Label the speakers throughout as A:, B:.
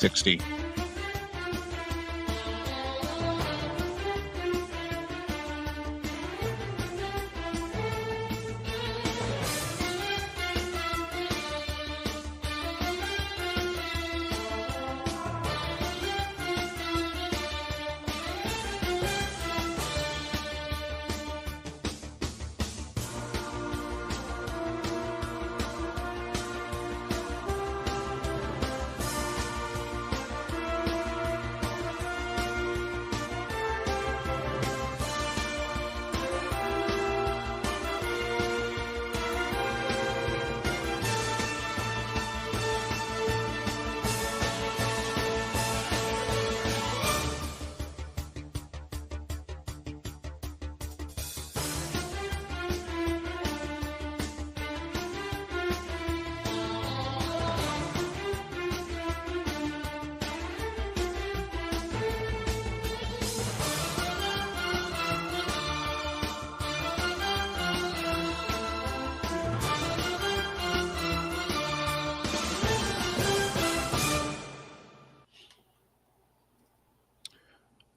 A: 60.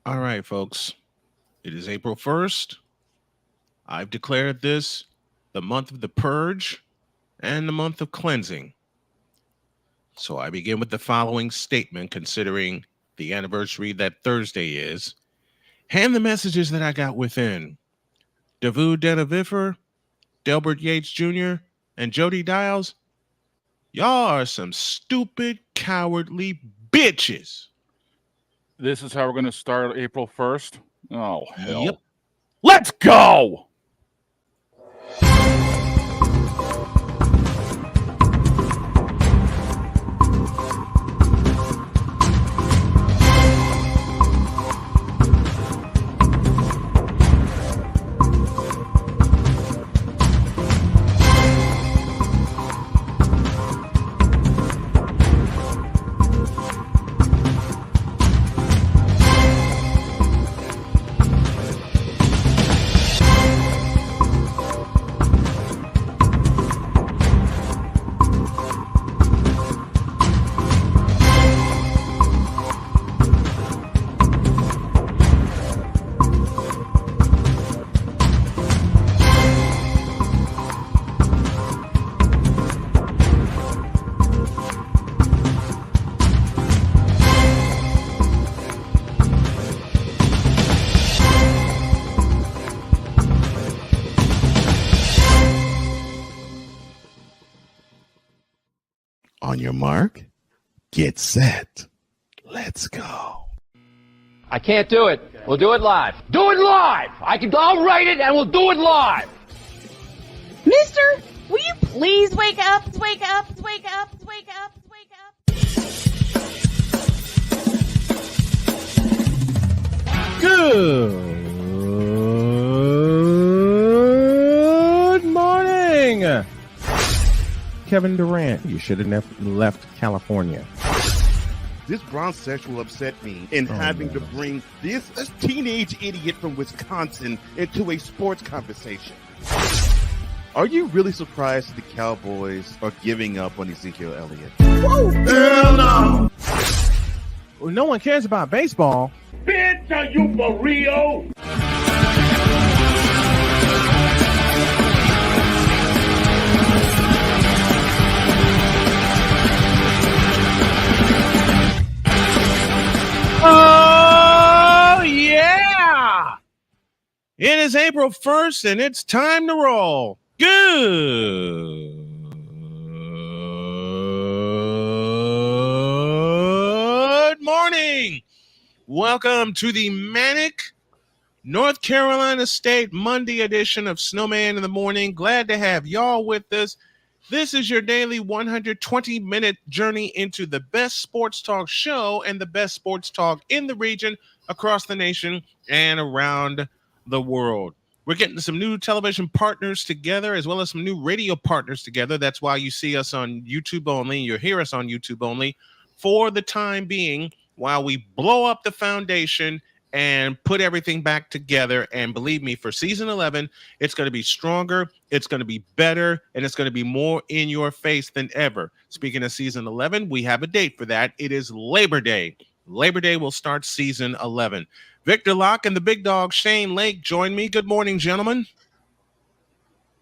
A: All right, folks. It is April 1st. I've declared this the month of the purge and the month of cleansing. So I begin with the following statement, considering the anniversary that Thursday is. And the messages that I got within. Davu Denavifer, Delbert Yates Jr., and Jody Dials, y'all are some stupid, cowardly bitches.
B: This is how we're going to start April 1st? Oh, hell.
A: Yep.
B: Let's go!
C: On your mark, get set. Let's go.
D: I can't do it. We'll do it live. Do it live! I'll write it and we'll do it live!
E: Mister, will you please wake up, wake up, wake up, wake up, wake up?
F: Good morning. Kevin Durant, you should have never left California.
C: This bronsexual upset me in having to bring this teenage idiot from Wisconsin into a sports conversation. Are you really surprised the Cowboys are giving up on Ezekiel Elliott?
F: Whoa. Hell no! Well, no one cares about baseball.
G: Bitch, are you for real?
A: Oh, yeah! It is April 1st, and it's time to roll. Good morning. Welcome to the Manic North Carolina State Monday edition of Snowman in the Morning. Glad to have y'all with us. This is your daily 120-minute journey into the best sports talk show and the best sports talk in the region, across the nation, and around the world. We're getting some new television partners together, as well as some new radio partners together. That's why you see us on YouTube only. You hear us on YouTube only for the time being, while we blow up the foundation and put everything back together. And believe me, for season 11, it's going to be stronger, it's going to be better, and it's going to be more in your face than ever. Speaking of season 11, we have a date for that. It is Labor Day. Labor Day will start season 11. Victor Locke and the big dog Shane Lake join me. Good morning, gentlemen.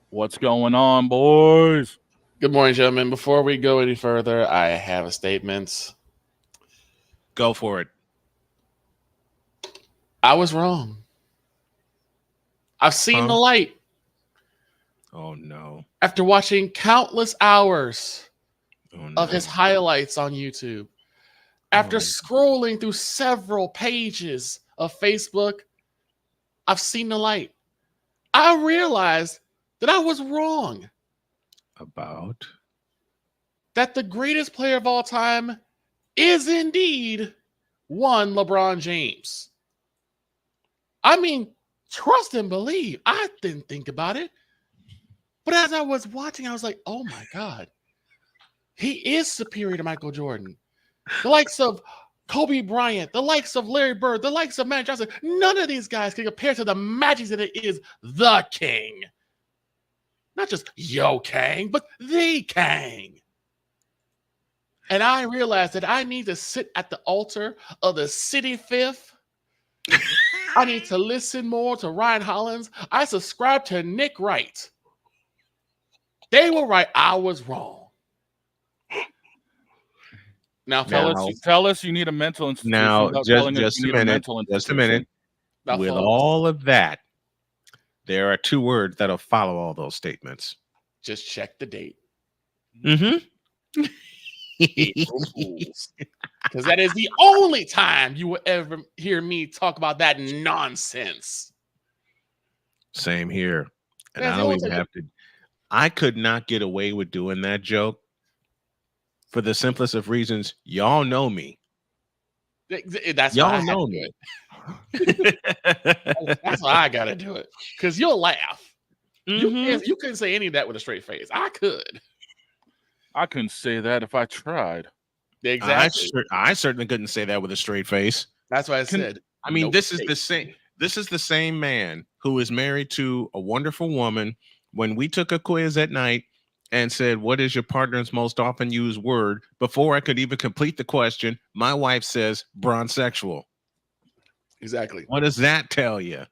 B: What's going on, boys?
H: Good morning, gentlemen. Before we go any further, I have a statement.
A: Go for it.
H: I was wrong. I've seen the light.
A: Oh, no.
H: After watching countless hours
A: no.
H: of his highlights on YouTube, after scrolling through several pages of Facebook, I've seen the light. I realized that I was wrong.
A: About?
H: That the greatest player of all time is indeed one LeBron James. I mean, trust and believe. I didn't think about it. But as I was watching, I was like, oh my God. He is superior to Michael Jordan. The likes of Kobe Bryant, the likes of Larry Bird, the likes of Magic Johnson. None of these guys can compare to the magic that it is the King. Not just Yo Kang, but the Kang. And I realized that I need to sit at the altar of the City Fifth. I need to listen more to Ryan Hollins. I subscribe to Nick Wright. They were right. I was wrong. Now,
B: Tell us you need a mental institution.
A: Now,
B: Just
A: a minute.
H: Now,
A: With
H: fellas,
A: all of that, there are two words that'll follow all those statements.
H: just check the date.
A: Mm-hmm.
H: April Fools. Because that is the only time you will ever hear me talk about that nonsense.
A: Same here. And
H: That's
A: I
H: the
A: don't
H: only
A: even
H: time-
A: have to. I could not get away with doing that joke for the simplest of reasons. Y'all know me.
H: That's why I
A: Y'all
H: had
A: know
H: to
A: me.
H: do it. That's why I gotta do it. Because you'll laugh.
A: Mhm.
H: You couldn't say any of that with a straight face. I could.
B: I couldn't say that if I tried.
H: Exactly.
A: I certainly couldn't say that with a straight face.
H: That's why I said.
A: I mean,
H: no
A: this is
H: face.
A: the same. This is the same man who is married to a wonderful woman. When we took a quiz at night and said, "What is your partner's most often used word?" Before I could even complete the question, my wife says, "Bronsexual."
H: Exactly.
A: What does that tell you?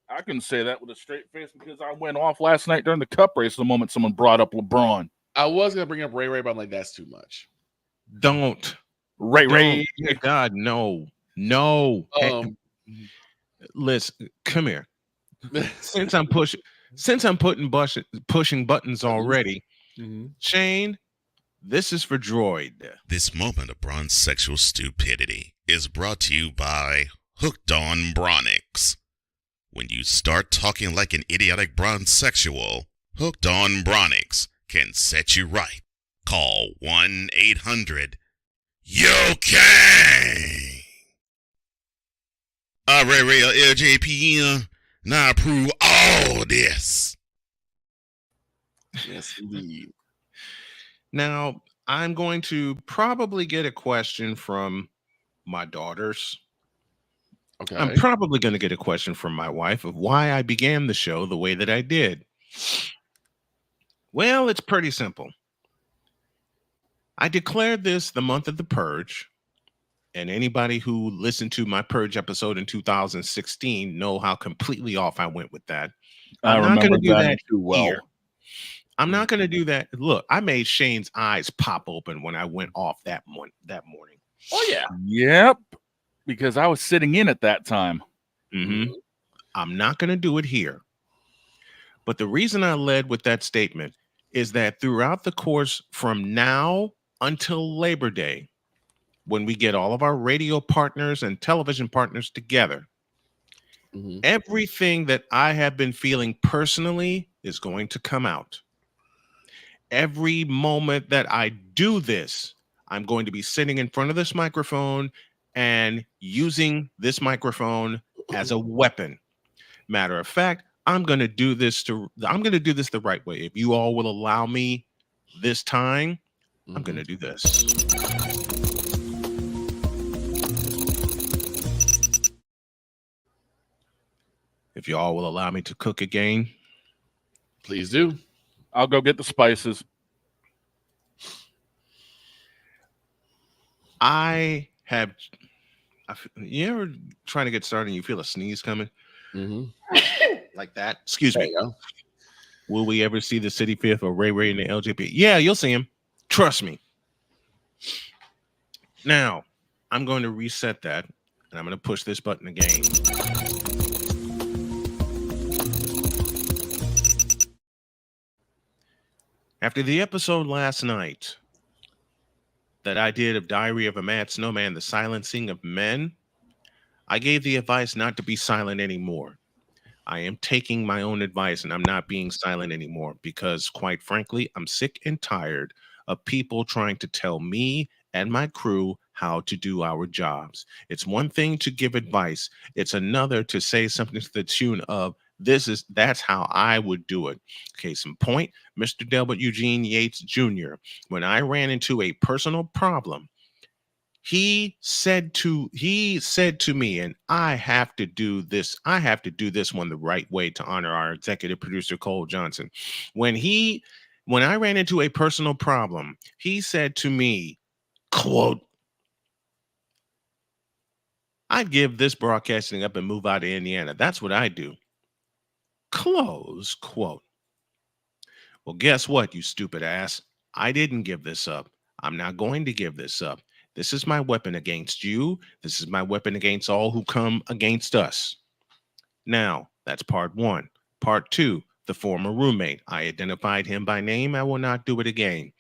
B: I couldn't say that with a straight face because I went off last night during the cup race the moment someone brought up LeBron.
H: I was gonna bring up Ray Ray, but I'm like, that's too much.
A: Don't.
B: Ray.
A: Dear God, no. Hey, listen, come here. Since I'm pushing buttons already, Shane, this is for Droid.
I: This moment of bronsexual stupidity is brought to you by Hooked on Bronix. When you start talking like an idiotic bronsexual, Hooked on Bronix can set you right. Call 1-800-YO-KANG. Ray LJPM, now approve all this.
H: Yes, indeed.
A: Now, I'm going to probably get a question from my daughters.
H: Okay.
A: I'm probably going to get a question from my wife of why I began the show the way that I did. Well, it's pretty simple. I declared this the month of the Purge, and anybody who listened to my Purge episode in 2016 know how completely off I went with that. I'm not going to do that
B: too well.
A: here. I'm not going to do that. Look, I made Shane's eyes pop open when I went off that morning.
H: Oh yeah.
B: Yep. Because I was sitting in at that time.
A: Mm-hmm. I'm not going to do it here. But the reason I led with that statement is that throughout the course from now until Labor Day, when we get all of our radio partners and television partners together, everything that I have been feeling personally is going to come out. Every moment that I do this, I'm going to be sitting in front of this microphone and using this microphone as a weapon. Matter of fact, I'm going to do this the right way. If you all will allow me this time, I'm going to do this. If y'all will allow me to cook again.
H: Please do.
B: I'll go get the spices.
A: You ever trying to get started and you feel a sneeze coming?
H: Mm-hmm.
A: Like that? Excuse me.
H: Go.
A: Will we ever see the City Fifth or Ray Ray in the LGBT? Yeah, you'll see him. Trust me. Now, I'm going to reset that, and I'm going to push this button again. After the episode last night that I did of Diary of a Mad Snowman, The Silencing of Men, I gave the advice not to be silent anymore. I am taking my own advice, and I'm not being silent anymore because, quite frankly, I'm sick and tired of people trying to tell me and my crew how to do our jobs. It's one thing to give advice. It's another to say something to the tune of, that's how I would do it. Case in point, Mr. Delbert Eugene Yates Jr. When I ran into a personal problem, he said to me, and I have to do this one the right way to honor our executive producer, Cole Johnson. When I ran into a personal problem, he said to me, quote, "I'd give this broadcasting up and move out of Indiana. That's what I do." Close quote. Well, guess what, you stupid ass? I didn't give this up. I'm not going to give this up. This is my weapon against you. This is my weapon against all who come against us. Now, that's part one. Part two, the former roommate. I identified him by name. I will not do it again.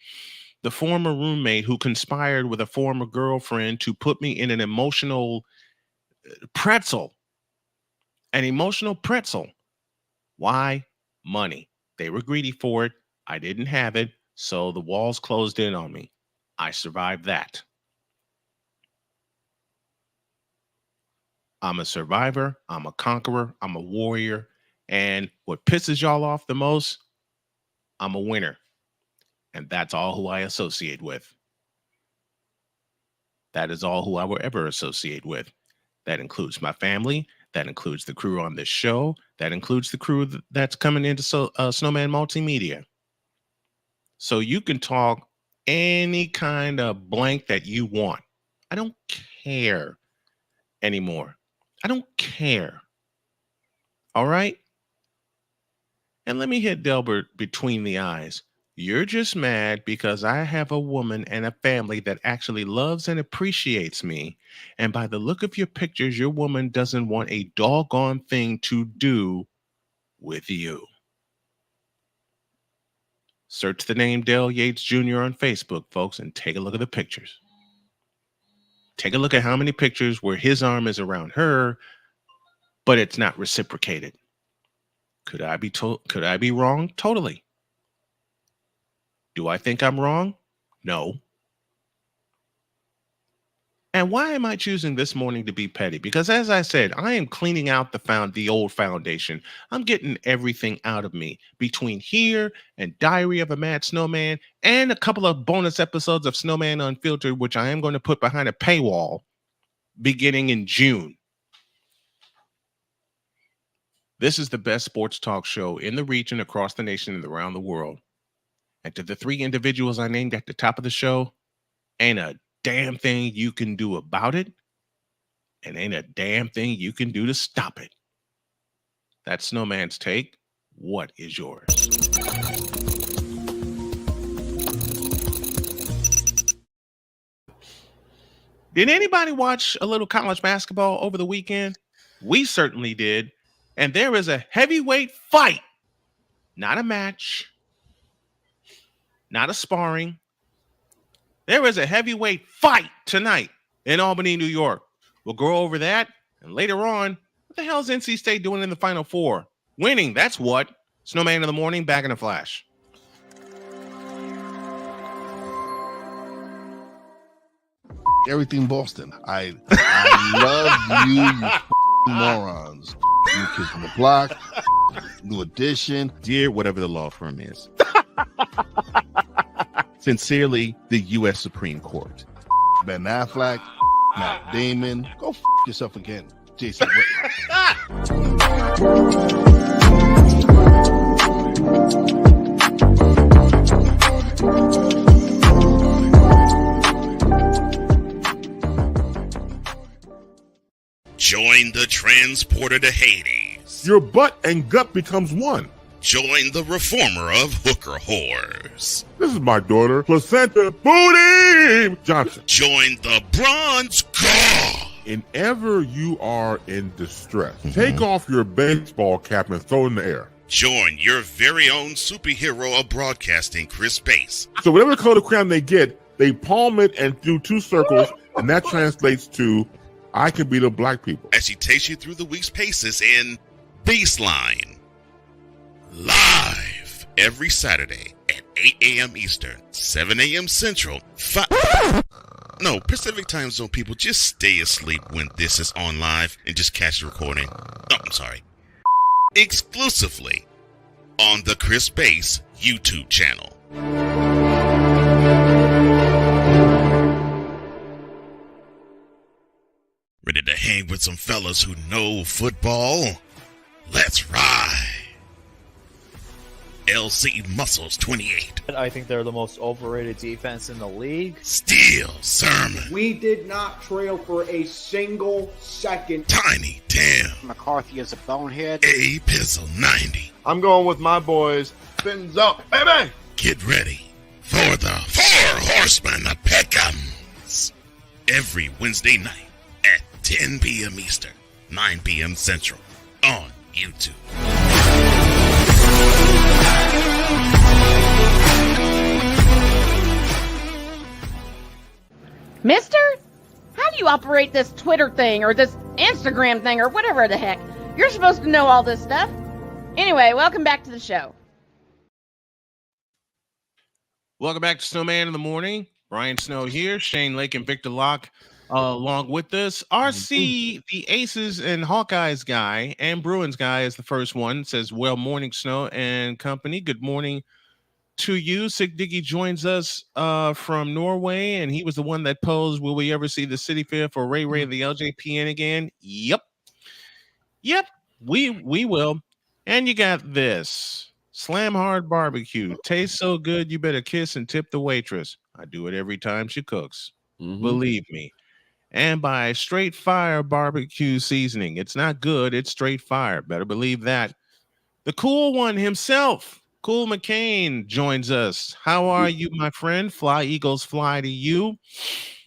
A: The former roommate who conspired with a former girlfriend to put me in an emotional pretzel. An emotional pretzel. Why? Money. They were greedy for it. I didn't have it, so the walls closed in on me. I survived that. I'm a survivor. I'm a conqueror. I'm a warrior. And what pisses y'all off the most, I'm a winner. And that's all who I associate with. That is all who I will ever associate with. That includes my family. That includes the crew on this show. That includes the crew that's coming into Snowman Multimedia. So you can talk any kind of blank that you want. I don't care anymore. I don't care. All right? And let me hit Delbert between the eyes. You're just mad because I have a woman and a family that actually loves and appreciates me. And by the look of your pictures, your woman doesn't want a doggone thing to do with you. Search the name Dale Yates Jr. on Facebook, folks, and take a look at the pictures. Take a look at how many pictures where his arm is around her, but it's not reciprocated. Could I be wrong? Totally. Do I think I'm wrong? No. And why am I choosing this morning to be petty? Because as I said, I am cleaning out the old foundation. I'm getting everything out of me between here and Diary of a Mad Snowman and a couple of bonus episodes of Snowman Unfiltered, which I am going to put behind a paywall beginning in June. This is the best sports talk show in the region, across the nation, and around the world. And to the three individuals I named at the top of the show, ain't a damn thing you can do about it, and ain't a damn thing you can do to stop it. That's Snowman's take. What is yours? Did anybody watch a little college basketball over the weekend? We certainly did. And there is a heavyweight fight, not a match, not a sparring. There is a heavyweight fight tonight in Albany, New York. We'll go over that. And later on, what the hell is NC State doing in the Final Four? Winning, that's what. Snowman in the Morning, back in a flash.
J: Everything Boston. I love you morons. New Kids on the Block, New Edition,
C: Dear whatever the law firm is. Sincerely, the U.S. Supreme Court.
J: Ben Affleck, Matt Damon. Go yourself again. Jason Whitlock.
I: Join the transporter to Hades.
K: Your butt and gut becomes one.
I: Join the reformer of hooker whores.
K: This is my daughter, Placenta Booty Johnson.
I: Join the bronze god.
K: Whenever you are in distress, take off your baseball cap and throw it in the air.
I: Join your very own superhero of broadcasting, Chris Bass.
K: So whatever color crown they get, they palm it and do 2 circles, and that translates to, I can beat up black people.
I: As she takes you through the week's paces in Baseline. Live every Saturday at 8 a.m. Eastern, 7 a.m. Central, Pacific Time Zone people, just stay asleep when this is on live and just catch the recording. Oh, I'm sorry. Exclusively on the Chris Bass YouTube channel. Ready to hang with some fellas who know football? Let's ride. LC Muscles 28.
L: I think they're the most overrated defense in the league.
I: Steel Sermon.
M: We did not trail for a single second.
I: Tiny Tim.
N: McCarthy is a bonehead.
I: A Pizzle 90.
F: I'm going with my boys. Fins up, baby.
I: Get ready for the 4 Horsemen of Pick'ems. Every Wednesday night at 10 p.m. Eastern, 9 p.m. Central on YouTube.
E: Mister, how do you operate this Twitter thing or this Instagram thing or whatever the heck? You're supposed to know all this stuff. Anyway, welcome back to the show.
A: Welcome back to Snowman in the Morning. Brian Snow here. Shane Lake and Victor Locke along with us. RC, the Aces and Hawkeyes guy and Bruins guy is the first one. Says, well, morning, Snow and company. Good morning to you. Sig Diggy joins us from Norway, and he was the one that posed, will we ever see the city fair for Ray Ray and the LJPN again? Yep, we will. And you got this. Slam Hard Barbecue. Tastes so good, you better kiss and tip the waitress. I do it every time she cooks. Believe me. And by Straight Fire Barbecue Seasoning. It's not good, it's straight fire. Better believe that. The cool one himself, Cool McCain, joins us. How are you, my friend? Fly Eagles fly to you.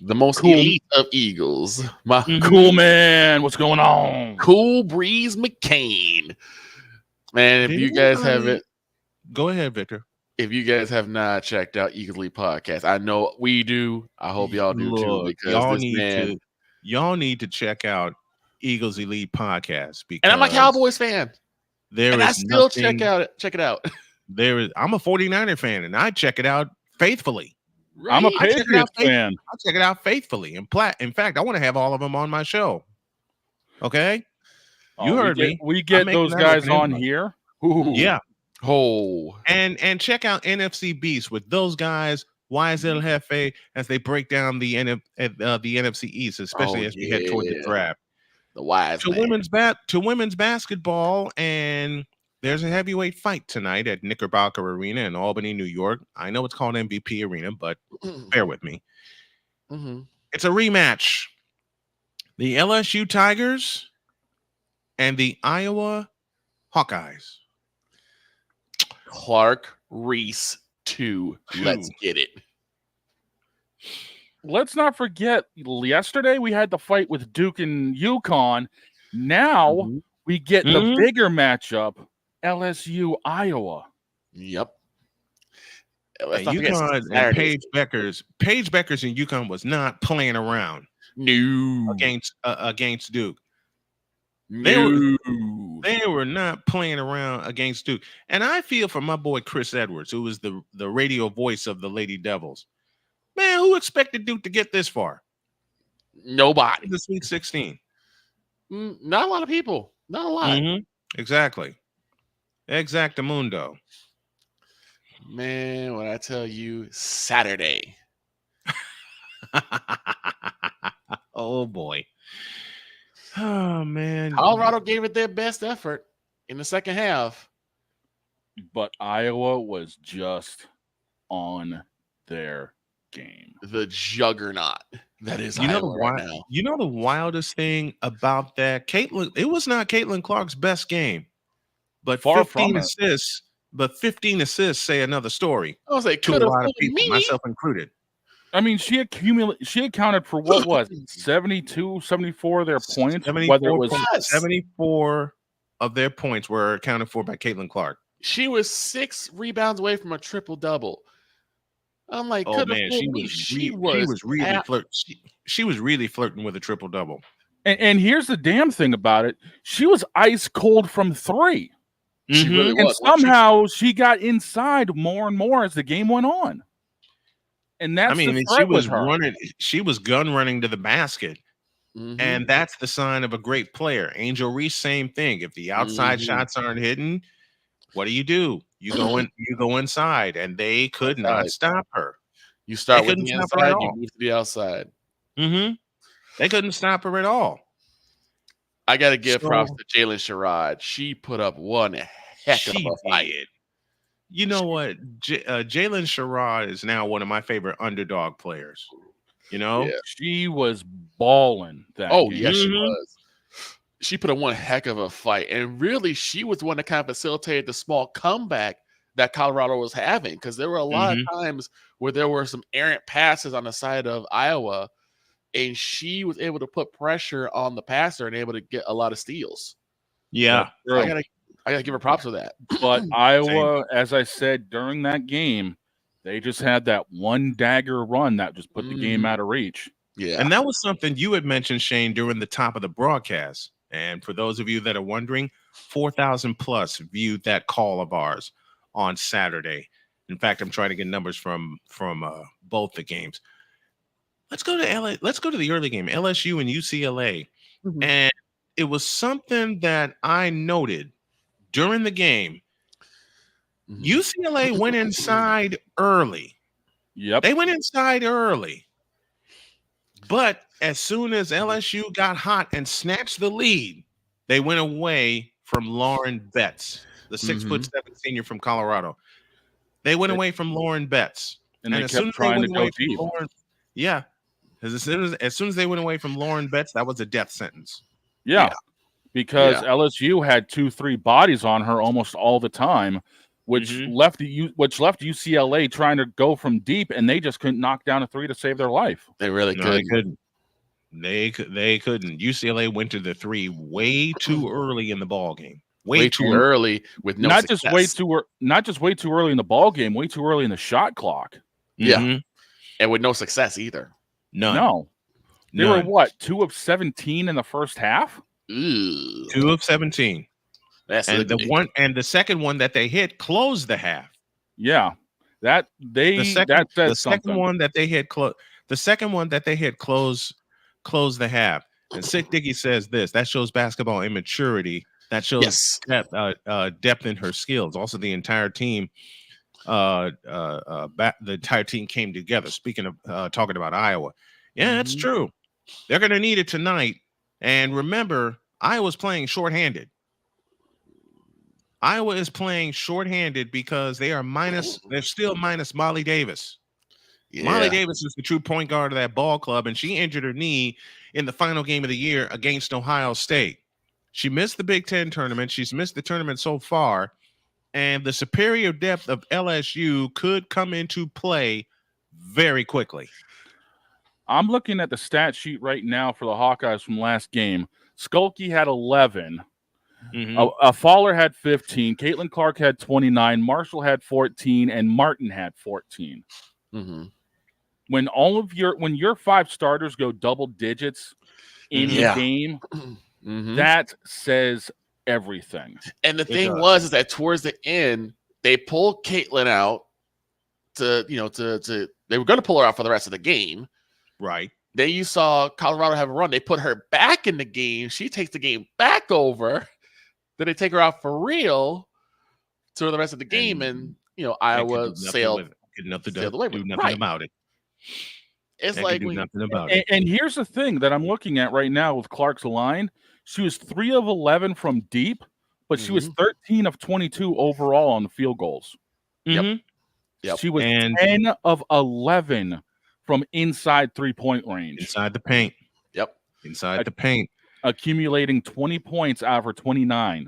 H: The most elite of Eagles. My
B: Cool man. What's going on?
H: Cool Breeze McCain. Man, if you guys haven't,
A: go ahead, Victor.
H: If you guys have not checked out Eagles Elite Podcast, I know we do. I hope y'all do too. Because
A: y'all need to check out Eagles Elite Podcast. Because
H: and I'm a Cowboys fan.
A: I still
H: check it out.
A: I'm a 49er fan, and I check it out faithfully.
B: Right. I'm a Patriots fan.
A: I check it out faithfully. In fact, I want to have all of them on my show. Okay, you heard me.
B: We get those guys on here.
A: Ooh. Yeah.
H: Oh,
A: and check out NFC Beast with those guys. YSL Hefe as they break down the NFC East, especially as we head toward the draft.
H: The wise
A: to women's basketball, and there's a heavyweight fight tonight at Knickerbocker Arena in Albany, New York. I know it's called MVP Arena, but bear with me. It's a rematch. The LSU Tigers and the Iowa Hawkeyes.
H: Clark Reese 2. Let's get it.
B: Let's not forget, yesterday we had the fight with Duke and UConn. Now we get the bigger matchup, LSU Iowa.
H: Yep.
A: UConn and Paige Beckers and UConn was not playing around.
H: No.
A: Against Duke. They were not playing around against Duke. And I feel for my boy Chris Edwards, who was the radio voice of the Lady Devils. Man, who expected Duke to get this far?
H: Nobody.
A: The Sweet 16.
H: Not a lot of people. Not a lot.
A: Exactly. Exactamundo.
H: Man, when I tell you Saturday.
A: Oh boy. Oh man,
H: Colorado gave it their best effort in the second half,
B: but Iowa was just on their game.
H: The juggernaut that is Iowa right now.
A: You know the wildest thing about that, Caitlin. It was not Caitlin Clark's best game, but
B: Far
A: 15
B: from it.
A: assists. But 15 assists say another story.
H: I was like,
A: to a lot of people, myself included.
B: I mean, she accounted for what was it, 72, 74 of their points.
A: 74
B: Whether it was
A: 74 of their points were accounted for by Caitlin Clark.
H: She was 6 rebounds away from a triple double. I'm like,
A: oh man, she was really flirting with a triple double.
B: And here's the damn thing about it: she was ice cold from 3.
H: She really
B: and
H: was.
B: somehow she got inside more and more as the game went on. And that's
A: she was gun running to the basket. And that's the sign of a great player. Angel Reese, same thing. If the outside shots aren't hidden, what do? You go inside, and they could not stop her.
H: You start with the inside, you move to the outside.
A: They couldn't stop her at all.
H: I got to give props to Jalen Sherrod. She put up one heck of a fight.
A: You know what? Jalen Sherrod is now one of my favorite underdog players. You know?
B: She was balling that game.
H: Yeah, she was. She put up one heck of a fight. And really, she was the one that kind of facilitated the small comeback that Colorado was having, because there were a lot of times where there were some errant passes on the side of Iowa, and she was able to put pressure on the passer and able to get a lot of steals.
A: Yeah.
H: I gotta give her props for that.
B: But Iowa, as I said during that game, they just had that one dagger run that just put the game out of reach.
H: Yeah.
A: And that was something you had mentioned, Shane, during the top of the broadcast. And for those of you that are wondering, 4,000 plus viewed that call of ours on Saturday. In fact, I'm trying to get numbers from both the games. Let's go to LA. Let's go to the early game, LSU and UCLA. And it was something that I noted during the game. UCLA went inside early.
B: Yep.
A: They went inside early. But as soon as LSU got hot and snatched the lead, they went away from Lauren Betts, the 6'7" senior from Colorado. They went away from Lauren Betts.
B: And they kept trying to go deep.
A: As soon as they went away from Lauren Betts, that was a death sentence.
B: Yeah. Because LSU had 2-3 bodies on her almost all the time, which left UCLA trying to go from deep, and they just couldn't knock down a 3 to save their life.
H: They really couldn't.
A: They couldn't. UCLA went to the 3 way too early in the ball game. Way
H: too early with no success.
B: Not just way too early in the ball game, way too early in the shot clock.
H: Yeah. And with no success either.
A: None.
B: No. They were what, 2 of 17 in the first half?
H: Ooh.
A: 2 of 17.
H: That's
A: the second one that they hit closed the half.
B: Yeah. The
A: second one that they hit closed the half. And Sick Dicky says this: that shows basketball immaturity. That shows depth in her skills. Also, the entire team, the entire team came together. Speaking of talking about Iowa, that's true. They're going to need it tonight. And remember, Iowa's playing shorthanded. Iowa is playing shorthanded because they're still minus Molly Davis. Yeah. Molly Davis is the true point guard of that ball club, and she injured her knee in the final game of the year against Ohio State. She missed the Big Ten tournament. She's missed the tournament so far, and the superior depth of LSU could come into play very quickly.
B: I'm looking at the stat sheet right now for the Hawkeyes from last game. Skulky had 11. Fowler had 15. Caitlin Clark had 29. Marshall had 14. And Martin had 14. When your 5 starters go double digits in the game, that says everything.
H: And the thing is that towards the end, they pulled Caitlin out they were going to pull her out for the rest of the game.
A: Right.
H: Then you saw Colorado have a run. They put her back in the game. She takes the game back over. Then they take her out for real to the rest of the game. And Iowa sailed
A: do nothing about it.
H: It's
A: and
H: like
A: can do
H: when,
A: nothing about it.
B: And here's the thing that I'm looking at right now with Clark's line. She was 3 of 11 from deep, but she was 13 of 22 overall on the field goals.
H: Yep.
B: She was
A: And
B: 10 of 11 from inside 3-point range.
A: Inside the paint.
H: Yep.
A: Inside the paint.
B: Accumulating 20 points out of her 29.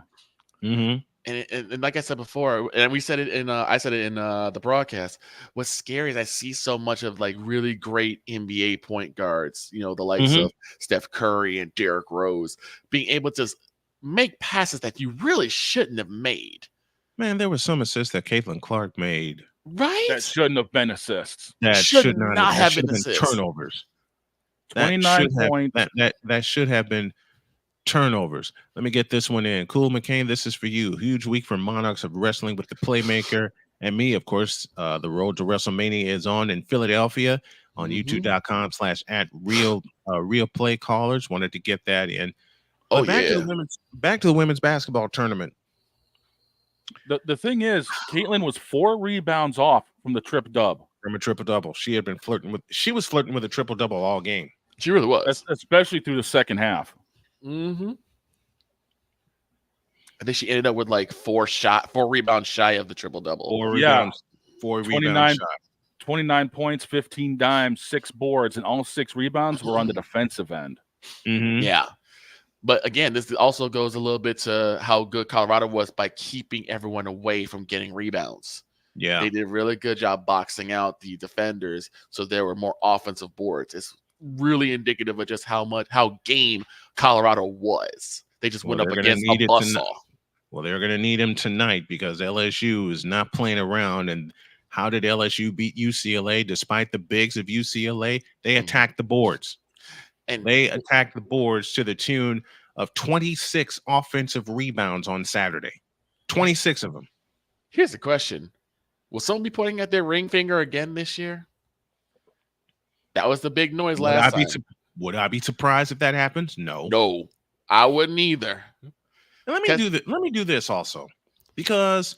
A: Mm-hmm.
H: And like I said before, and we said it in I said it in the broadcast. What's scary is I see so much of like really great NBA point guards, you know, the likes of Steph Curry and Derrick Rose, being able to make passes that you really shouldn't have made.
A: Man, there was some assists that Caitlin Clark made.
H: Right?
B: That shouldn't have been assists.
A: That
H: should
A: not
H: have
A: been
H: been assists.
A: turnovers.
B: 29 points.
A: That should have been turnovers. Let me get this one in. Cool McCain, this is for you. Huge week for Monarchs of Wrestling with the Playmaker and me. Of course, the road to WrestleMania is on in Philadelphia on youtube.com/@real play callers. Wanted to get that in.
H: Oh,
A: back to the women's basketball tournament.
B: The thing is, Caitlin was 4 rebounds off from the triple double.
A: From a triple double. She was flirting with a triple double all game.
H: She really was.
B: Especially through the second half.
H: I think she ended up with like 4 rebounds shy of the triple double.
A: 4 rebounds, 4 rebounds shy.
B: 29 points, 15 dimes, 6 boards, and all 6 rebounds were on the defensive end.
H: Yeah. But again, this also goes a little bit to how good Colorado was by keeping everyone away from getting rebounds.
A: Yeah.
H: They did a really good job boxing out the defenders, so there were more offensive boards. It's really indicative of just how game Colorado was. They just went up against a buzzsaw.
A: Well, they're going to need him tonight because LSU is not playing around. And how did LSU beat UCLA despite the bigs of UCLA? They attacked the boards. And they attacked the boards to the tune of 26 offensive rebounds on Saturday. 26 of them.
H: Here's the question. Will someone be pointing at their ring finger again this year? That was the big noise last time.
A: Would I be surprised if that happens? No.
H: No, I wouldn't either.
A: And let me do this also, because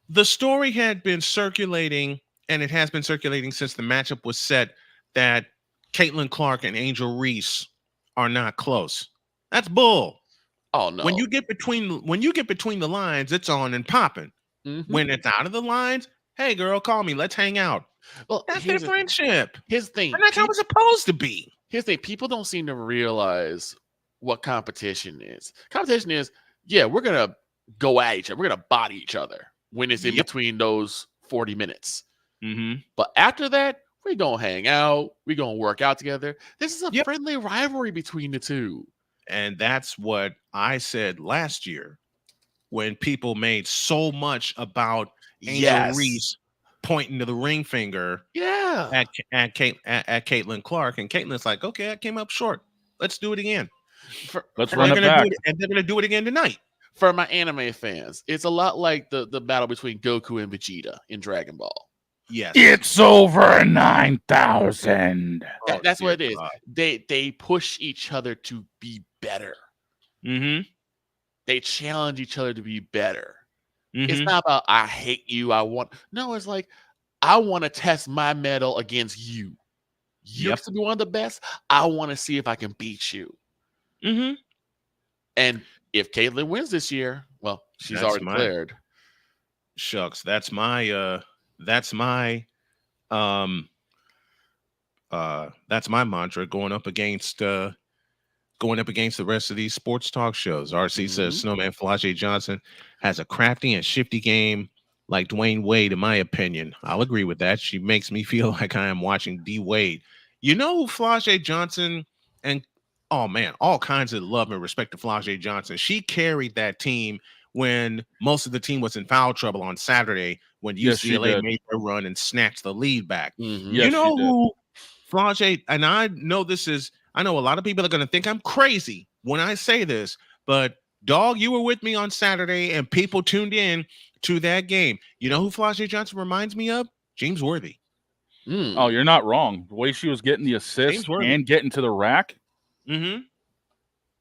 A: the story had been circulating, and it has been circulating since the matchup was set, that Caitlin Clark and Angel Reese are not close. That's bull.
H: Oh no.
A: When you get between the lines, it's on and popping. When it's out of the lines, hey girl, call me. Let's hang out.
H: Well,
A: that's their friendship.
H: Here's the thing.
A: And that's how it's supposed to be.
H: Here's the thing. People don't seem to realize what competition is. Competition is, yeah, we're gonna go at each other. We're gonna body each other when it's in between those 40 minutes. But after that, we're gonna hang out. We're gonna work out together. This is a friendly rivalry between the two.
A: And that's what I said last year when people made so much about Angel Reese pointing to the ring finger at Caitlin Clark. And Caitlin's like, okay, I came up short. Let's do it again.
B: Let's run it back.
A: And they're going to do it again tonight.
H: For my anime fans, it's a lot like the battle between Goku and Vegeta in Dragon Ball.
A: Yes.
B: It's over 9,000.
H: That's what it is. They push each other to be better. They challenge each other to be better. It's not about I hate you. No, it's like I want to test my mettle against you. You have to be one of the best. I want to see if I can beat you. And if Caitlin wins this year, well, she's already declared.
A: Shucks, that's my mantra going up against the rest of these sports talk shows. RC says Snowman Flajay Johnson has a crafty and shifty game like Dwayne Wade, in my opinion. I'll agree with that. She makes me feel like I am watching D Wade. You know, Flajay Johnson, and oh man, all kinds of love and respect to Flajay Johnson. She carried that team when most of the team was in foul trouble on Saturday when UCLA made their run and snatched the lead back. You know who Flajay, and I know a lot of people are going to think I'm crazy when I say this, but dog, you were with me on Saturday and people tuned in to that game. You know who Flajay Johnson reminds me of? James Worthy.
B: Oh, you're not wrong. The way she was getting the assist and getting to the rack.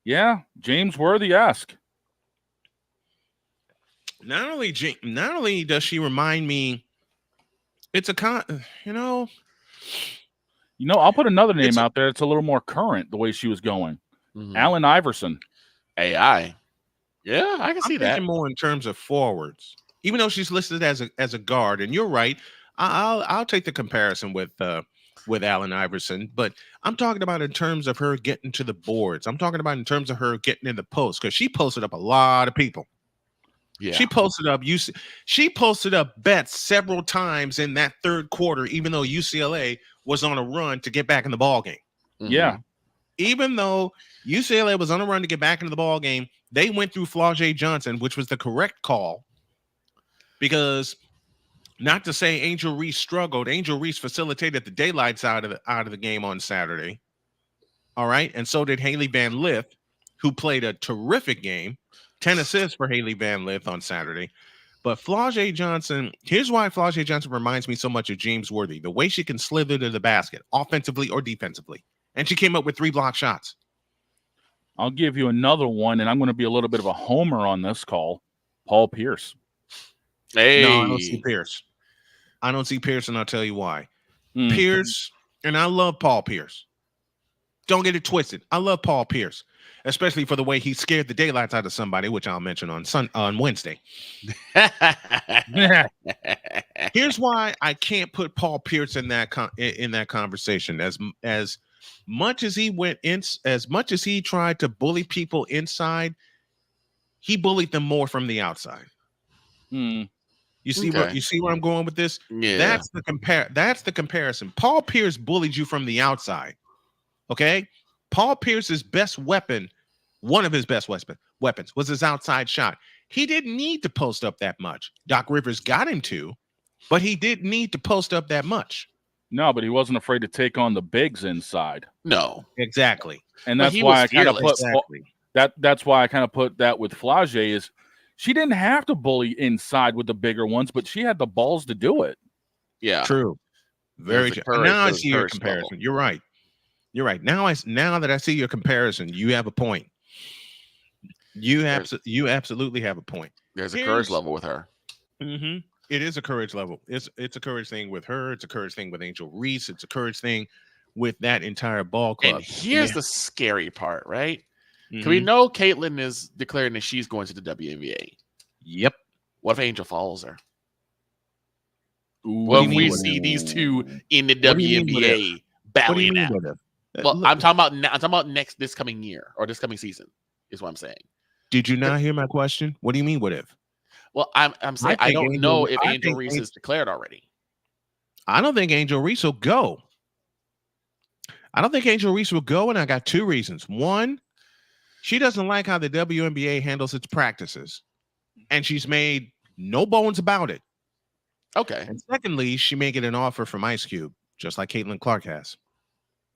B: Yeah, James Worthy-esque.
A: Not only does she remind me,
B: You know, I'll put another name
C: It's-
B: out there. It's a little more current the way she was going.
H: Mhm.
B: Allen Iverson.
H: AI. Yeah, I can see
A: I'm
H: that.
A: thinking more in terms of forwards, even though she's listed as a guard. And you're right. I'll take the comparison with Allen Iverson, but I'm talking about in terms of her getting to the boards. I'm talking about in terms of her getting in the post because she posted up a lot of people.
H: Yeah.
A: She posted up bets several times in that third quarter, even though UCLA was on a run to get back in the ball game.
H: Mhm.
B: Yeah.
A: Even though UCLA was on a run to get back into the ball game, they went through Flau'jae Johnson, which was the correct call. Because not to say Angel Reese struggled, Angel Reese facilitated the daylight side out of the game on Saturday. All right, and so did Haley Van Lith, who played a terrific game. 10 assists for Haley Van Lith on Saturday. But Flau'jae Johnson, here's why Flau'jae Johnson reminds me so much of James Worthy. The way she can slither to the basket, offensively or defensively. And she came up with 3 block shots.
B: I'll give you another one, and I'm going to be a little bit of a homer on this call. Paul Pierce.
H: Hey.
A: No, I don't see Pierce. I don't see Pierce, and I'll tell you why. Pierce, and I love Paul Pierce. Don't get it twisted. I love Paul Pierce, especially for the way he scared the daylights out of somebody, which I'll mention on Wednesday. Here's why I can't put Paul Pierce in that conversation. As much as he went in, as much as he tried to bully people inside, he bullied them more from the outside. You see where I'm going with this?
H: Yeah.
A: That's the comparison. Paul Pierce bullied you from the outside. Okay? Paul Pierce's best weapon, one of his best weapons, was his outside shot. He didn't need to post up that much. Doc Rivers got him to, but he didn't need to post up that much.
B: No, but he wasn't afraid to take on the bigs inside.
H: No.
A: Exactly.
B: And that's why I kind of put that's why I kind of put that with Flau'jae is she didn't have to bully inside with the bigger ones, but she had the balls to do it.
H: Yeah.
A: True. Very true. Now I see your comparison. You're right. You're right. Now that I see your comparison, you have a point. You absolutely have a point.
H: There's a courage level with her.
A: Mm-hmm. It is a courage level. It's a courage thing with her. It's a courage thing with Angel Reese. It's a courage thing with that entire ball club.
H: And here's the scary part, right? Mm-hmm. We know Caitlin is declaring that she's going to the WNBA.
A: Yep.
H: What if Angel follows her?
B: Ooh,
H: what if we see these two in the WNBA battling out? Well, I'm talking about this coming year or this coming season is what I'm saying.
A: Did you not hear my question? What do you mean? What if?
H: Well, I'm saying I don't know if Angel Reese is declared already.
A: I don't think Angel Reese will go. I don't think Angel Reese will go, and I got 2 reasons. One, she doesn't like how the WNBA handles its practices, and she's made no bones about it.
H: Okay.
A: And secondly, she may get an offer from Ice Cube, just like Caitlin Clark has.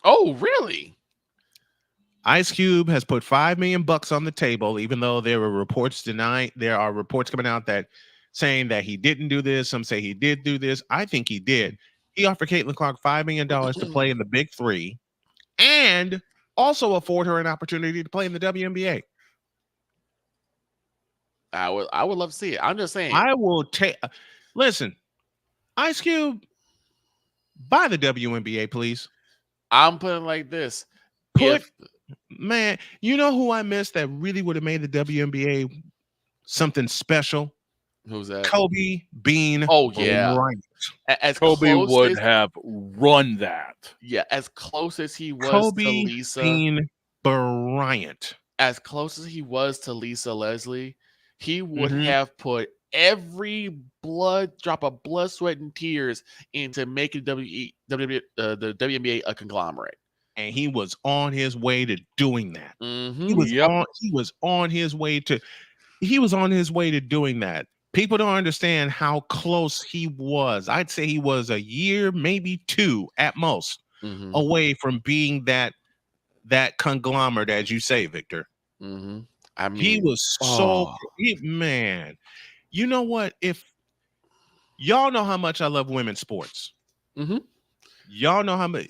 H: Oh, really?
A: Ice Cube has put $5 million on the table, even though there are reports coming out that saying that he didn't do this. Some say he did do this. I think he did. He offered Caitlin Clark $5 million to play in the Big 3 and also afford her an opportunity to play in the WNBA.
H: I would love to see it. I'm just saying.
A: I will take. Listen, Ice Cube, buy the WNBA, please.
H: I'm putting it like this.
A: Man, you know who I miss that really would have made the WNBA something special?
H: Who's that?
A: Kobe Bean.
H: Oh, yeah.
A: Bryant.
H: As
B: Kobe would have run that.
H: Yeah, as close as he was
A: Kobe
H: to Lisa.
A: Bean Bryant.
H: As close as he was to Lisa Leslie, he would have put every drop of blood, sweat, and tears into making the WNBA a conglomerate.
A: And he was on his way to doing that.
H: Mm-hmm.
A: He was on his way to doing that. People don't understand how close he was. I'd say he was a year, maybe 2 at most, away from being that conglomerate, as you say, Victor.
H: Mm-hmm. I mean,
A: he was man. You know what? If y'all know how much I love women's sports, y'all know how much,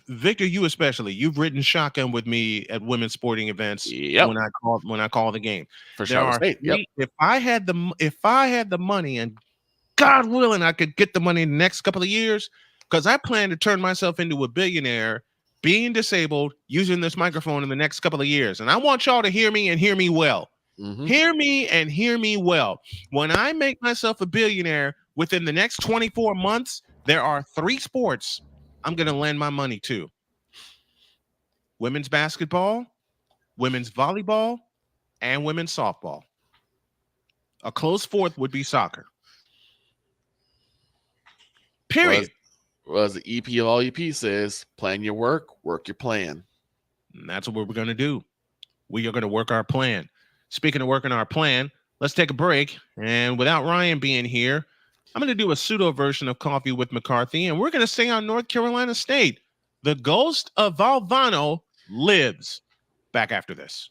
A: Victor, you especially, you've ridden shotgun with me at women's sporting events when I call the game.
H: For sure.
A: If I had the money, and God willing, I could get the money in the next couple of years, because I plan to turn myself into a billionaire being disabled using this microphone in the next couple of years. And I want y'all to hear me and hear me well. Hear me and hear me well. When I make myself a billionaire within the next 24 months, there are 3 sports I'm going to lend my money to: women's basketball, women's volleyball, and women's softball. A close fourth would be soccer. Period.
H: Well, as the EP of all EP says, plan your work your plan.
A: And that's what we're going to do. We are going to work our plan. Speaking of working our plan, let's take a break. And without Ryan being here, I'm going to do a pseudo version of Coffee with McCarthy, and we're going to stay on North Carolina State. The ghost of Valvano lives. Back after this.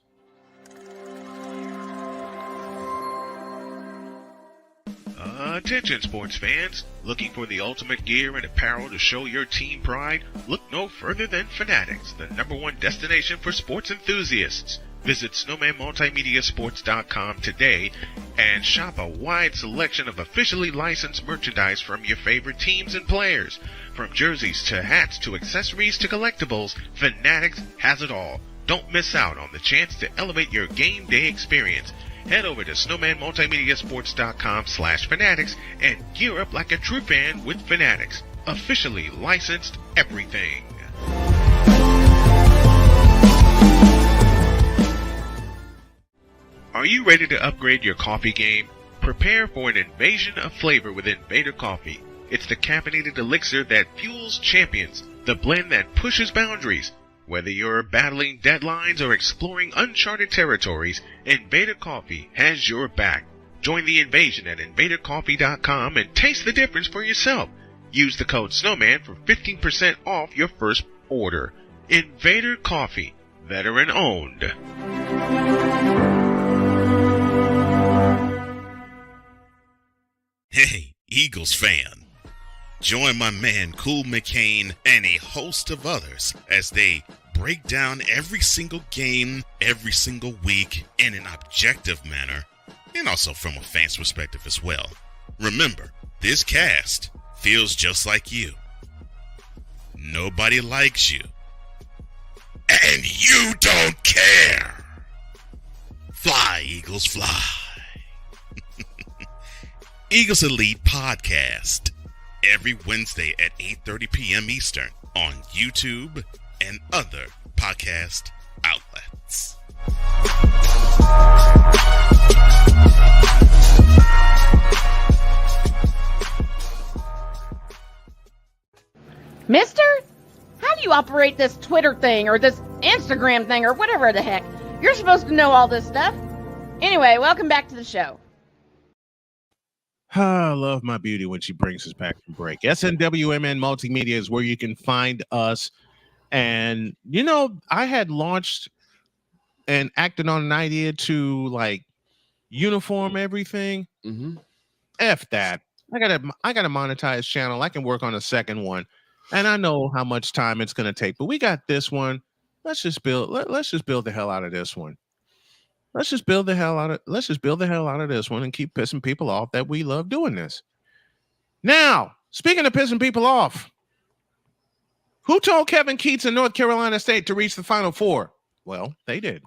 O: Attention sports fans, looking for the ultimate gear and apparel to show your team pride? Look no further than Fanatics, the #1 destination for sports enthusiasts. Visit snowmanmultimediasports.com today and shop a wide selection of officially licensed merchandise from your favorite teams and players. From jerseys to hats to accessories to collectibles, Fanatics has it all. Don't miss out on the chance to elevate your game day experience. Head over to snowmanmultimediasports.com/fanatics and gear up like a true fan with Fanatics. Officially licensed everything. Are you ready to upgrade your coffee game? Prepare for an invasion of flavor with Invader Coffee. It's the caffeinated elixir that fuels champions, the blend that pushes boundaries. Whether you're battling deadlines or exploring uncharted territories, Invader Coffee has your back. Join the invasion at invadercoffee.com and taste the difference for yourself. Use the code SNOWMAN for 15% off your first order. Invader Coffee, veteran owned.
I: Hey, Eagles fan. Join my man Cool McCain and a host of others as they break down every single game, every single week in an objective manner, and also from a fan's perspective as well. Remember, this cast feels just like you. Nobody likes you. And you don't care. Fly, Eagles, fly. Eagles Elite Podcast. Every Wednesday at 8:30 p.m. Eastern on YouTube and other podcast outlets.
E: Mister, how do you operate this Twitter thing or this Instagram thing or whatever the heck? You're supposed to know all this stuff. Anyway, welcome back to the show.
A: I love my beauty when she brings us back from break. SNWMN Multimedia is where you can find us. And, you know, I had launched and acted on an idea to, like, uniform everything. F that. I got a monetized channel. I can work on a second one. And I know how much time it's going to take. But we got this one. Let's just build the hell out of this one. Let's just build the hell out of this one and keep pissing people off that we love doing this. Now, speaking of pissing people off, who told Kevin Keatts and North Carolina State to reach the Final Four? Well, they did.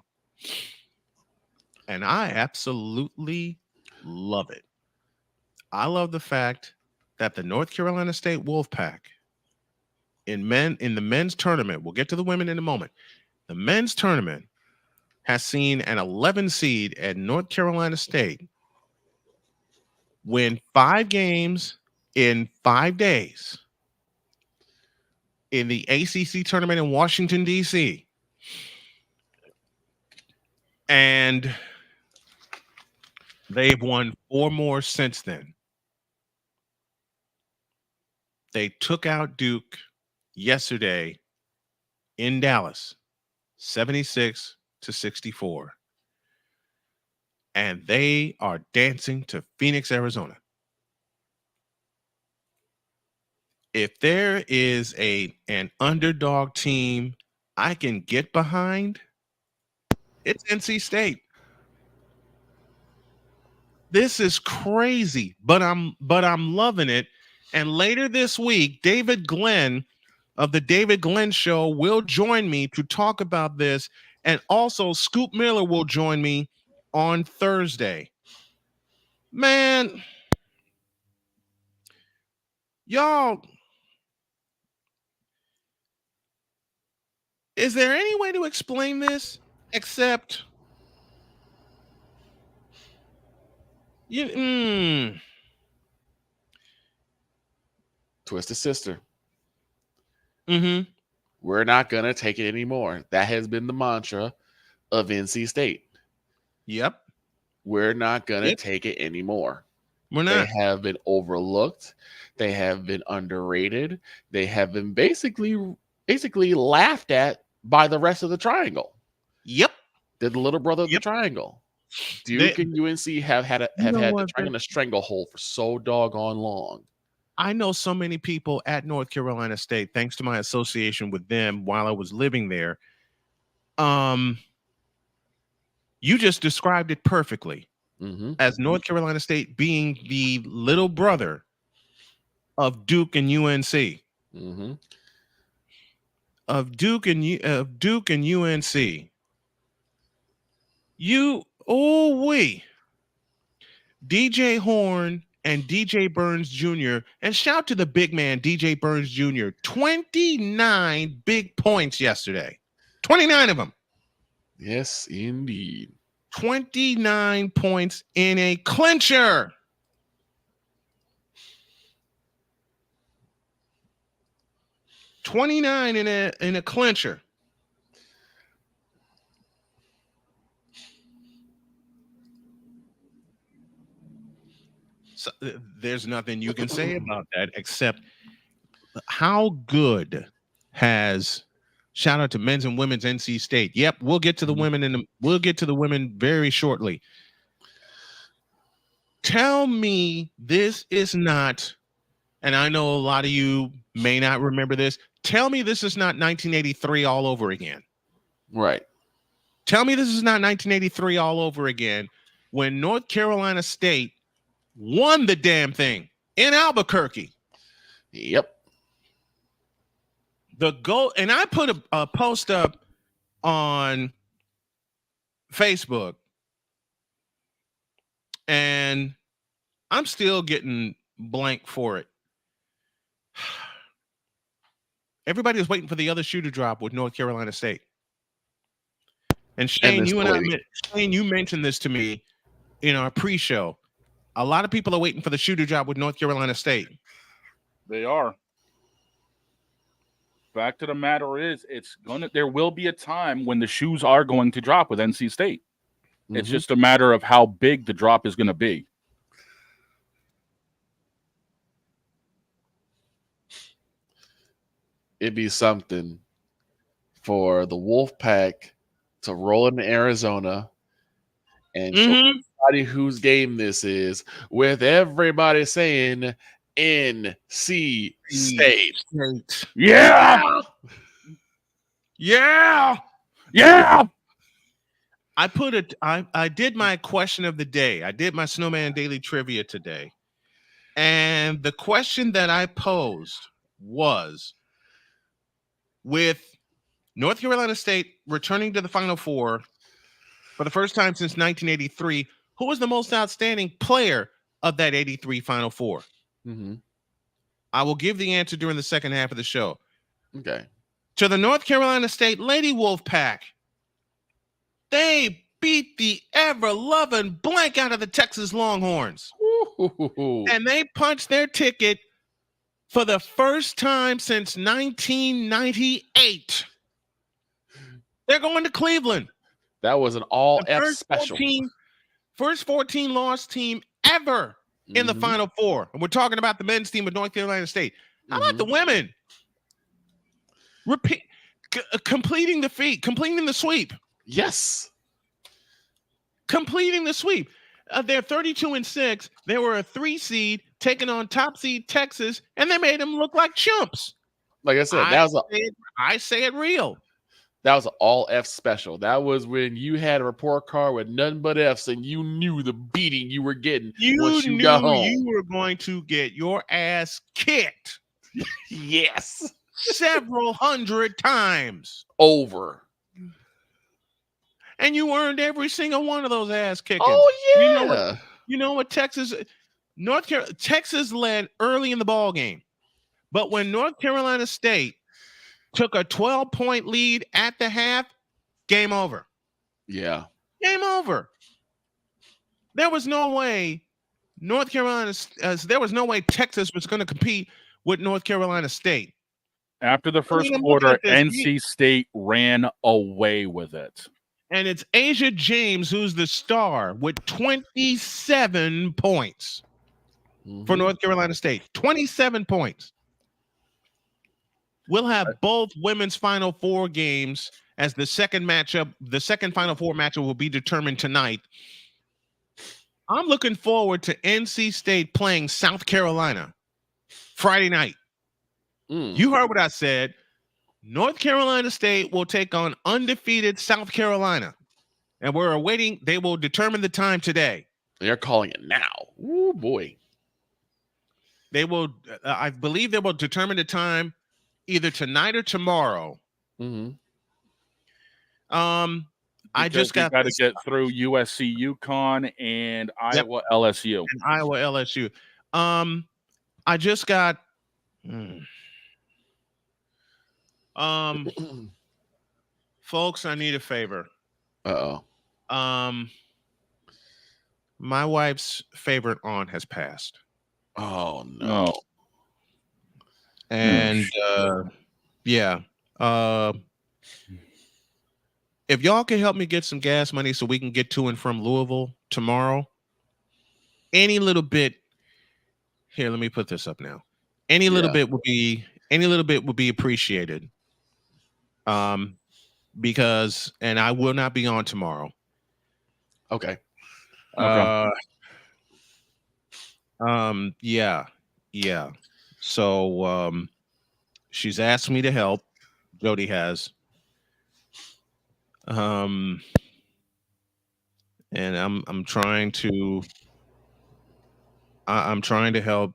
A: And I absolutely love it. I love the fact that the North Carolina State Wolfpack in the men's tournament, we'll get to the women in a moment. The men's tournament has seen an 11 seed at North Carolina State win 5 games in 5 days in the ACC tournament in Washington, D.C. And they've won 4 more since then. They took out Duke yesterday in Dallas, 76-64. And they are dancing to Phoenix, Arizona. If there is an underdog team I can get behind, it's NC State. This is crazy, but I'm loving it. And later this week, David Glenn of the David Glenn Show will join me to talk about this. And also, Scoop Miller will join me on Thursday. Man, y'all, is there any way to explain this except
H: Twisted Sister.
A: Mm-hmm.
H: We're not going to take it anymore. That has been the mantra of NC State.
A: Yep.
H: We're not going to take it anymore.
A: We're not.
H: They have been overlooked. They have been underrated. They have been basically laughed at by the rest of the triangle.
A: Yep.
H: They're the little brother of the triangle. Duke and UNC have had the triangle in a stranglehold for so doggone long.
A: I know so many people at North Carolina State, thanks to my association with them while I was living there. You just described it perfectly.
H: Mm-hmm.
A: As North Carolina State being the little brother of Duke and UNC.
H: Mm-hmm.
A: Of Duke and UNC. DJ Horn and DJ Burns Jr. And shout to the big man, DJ Burns Jr. 29 big points yesterday. 29 of them.
H: Yes, indeed.
A: 29 points in a clincher. in a clincher. So, there's nothing you can say about that except how good has shout out to men's and women's NC State. Yep, we'll get to the women we'll get to the women very shortly. Tell me this is not, and I know a lot of you may not remember this. Tell me this is not 1983 all over again.
H: Right.
A: Tell me this is not 1983 all over again when North Carolina State won the damn thing in Albuquerque.
H: Yep.
A: The goal, and I put a post up on Facebook, and I'm still getting blank for it. Everybody was waiting for the other shoe to drop with North Carolina State. And Shane, you mentioned this to me in our pre-show. A lot of people are waiting for the shoe to drop with North Carolina State.
B: They are. Fact of the matter is, there will be a time when the shoes are going to drop with NC State. Mm-hmm. It's just a matter of how big the drop is going to be.
H: It'd be something for the Wolfpack to roll into Arizona and show everybody whose game this is, with everybody saying NC State.
B: Yeah.
A: Yeah.
B: Yeah.
A: I did my question of the day. I did my Snowman Daily Trivia today. And the question that I posed was, with North Carolina State returning to the Final Four for the first time since 1983, who was the most outstanding player of that 83 Final Four?
H: Mm-hmm.
A: I will give the answer during the second half of the show.
H: Okay.
A: To the North Carolina State Lady Wolfpack, they beat the ever-loving blank out of the Texas Longhorns.
H: Ooh.
A: And they punched their ticket for the first time since 1998. They're going to Cleveland.
H: That was an all-F special.
A: First 14 loss team ever in the Final Four. And we're talking about the men's team of North Carolina State. How about the women? Completing the feat, completing the sweep.
H: Yes.
A: Completing the sweep. They're 32-6. They were a 3 seed taking on top seed Texas, and they made them look like chumps.
H: Like I said,
A: I say it real.
H: That was an all F special. That was when you had a report card with nothing but Fs, and you knew the beating you were getting once you got home.
A: You were going to get your ass kicked.
H: Yes.
A: Several hundred times.
H: Over.
A: And you earned every single one of those ass kickings.
H: Oh, yeah.
A: You know what Texas led early in the ball game. But when North Carolina State took a 12-point lead at the half, game over.
H: Yeah.
A: Game over. There was no way there was no way Texas was going to compete with North Carolina State.
B: After the first quarter, NC State ran away with it.
A: And it's Asia James who's the star with 27 points for North Carolina State. 27 points. We'll have both women's Final Four games as the second matchup. The second Final Four matchup will be determined tonight. I'm looking forward to NC State playing South Carolina Friday night. You heard what I said. North Carolina State will take on undefeated South Carolina. And we're awaiting. They will determine the time today.
H: They're calling it now. Ooh, boy.
A: They will, I believe they will determine the time either tonight or tomorrow. I just got
B: to get through USC UConn and Iowa LSU.
A: And Iowa LSU. I just got folks, I need a favor. My wife's favorite aunt has passed.
H: Oh no.
A: And if y'all can help me get some gas money so we can get to and from Louisville tomorrow, any little bit here, let me put this up now. Any little bit would be appreciated. Because I will not be on tomorrow.
H: Okay.
A: Yeah. So she's asked me to help. Jody has. And I'm trying to help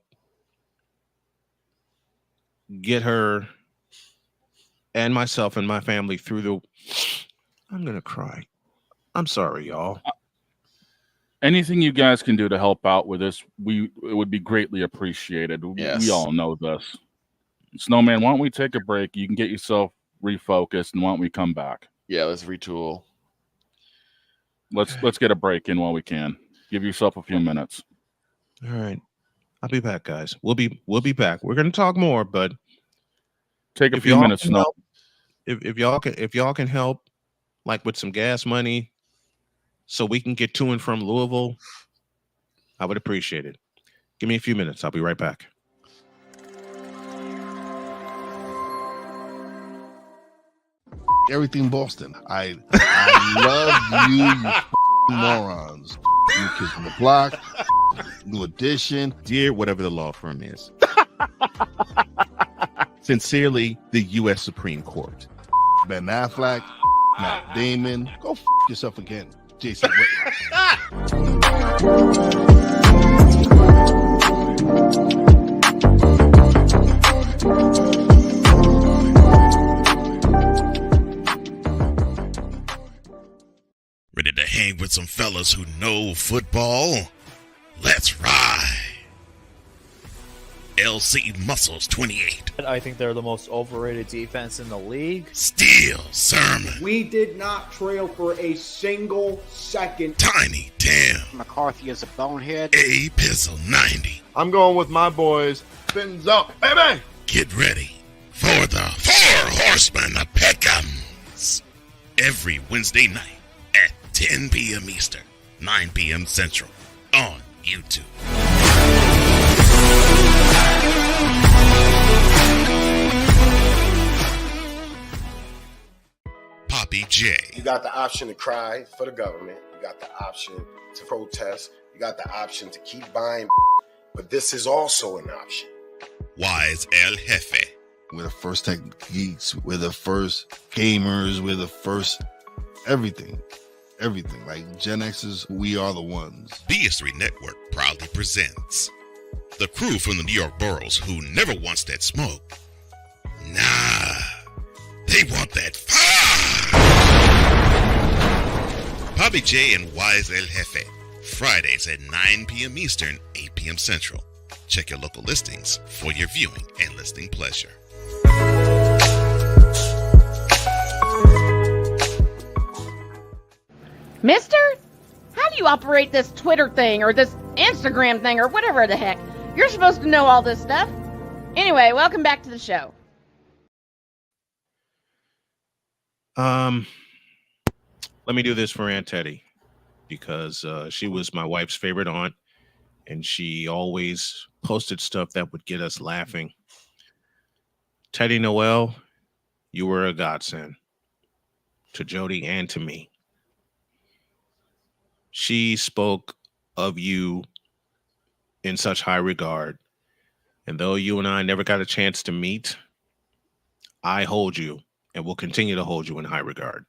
A: get her and myself and my family through I'm gonna cry. I'm sorry, y'all.
B: Anything you guys can do to help out with this, it would be greatly appreciated.
H: Yes.
B: We all know this. Snowman, why don't we take a break? You can get yourself refocused, and why don't we come back?
H: Yeah, let's retool.
B: Let's get a break in while we can. Give yourself a few minutes.
A: All right. I'll be back, guys. We'll be back. We're gonna talk more, but
B: take a few minutes.
A: If y'all can help, like with some gas money, so we can get to and from Louisville, I would appreciate it. Give me a few minutes. I'll be right back.
P: Everything Boston. I love you morons. New Kids on the Block, New Edition.
C: Dear whatever the law firm is. Sincerely, the U.S. Supreme Court.
P: Ben Affleck, Matt Damon. Go yourself again, Jason Whitlock.
I: Ready to hang with some fellas who know football? Let's ride. LC Muscles 28.
L: I think they're the most overrated defense in the league.
I: Steel Sermon.
M: We did not trail for a single second.
I: Tiny Tim.
N: McCarthy is a bonehead.
I: A Pizzle 90.
F: I'm going with my boys. Fins up, baby.
I: Get ready for the Four Horsemen of Pick'ems. Every Wednesday night at 10 p.m. Eastern, 9 p.m. Central on YouTube. Poppy J.
Q: You got the option to cry for the government. You got the option to protest. You got the option to keep buying. But this is also an option.
I: Wise El Jefe.
P: We're the first tech geeks. We're the first gamers. We're the first everything. Everything. Like Gen X's, we are the ones.
I: BS3 Network proudly presents the crew from the New York boroughs who never wants that smoke. Nah, they want that fire. Bobby J and Wise El Jefe. Fridays at 9 p.m. Eastern, 8 p.m. Central. Check your local listings for your viewing and listening pleasure.
E: Mister, how do you operate this Twitter thing or this Instagram thing or whatever the heck? You're supposed to know all this stuff. Anyway, welcome back to the show.
A: Let me do this for Aunt Teddy because she was my wife's favorite aunt, and she always posted stuff that would get us laughing. Teddy Noel, you were a godsend to Jody and to me. She spoke of you in such high regard, and though you and I never got a chance to meet, I hold you and will continue to hold you in high regard.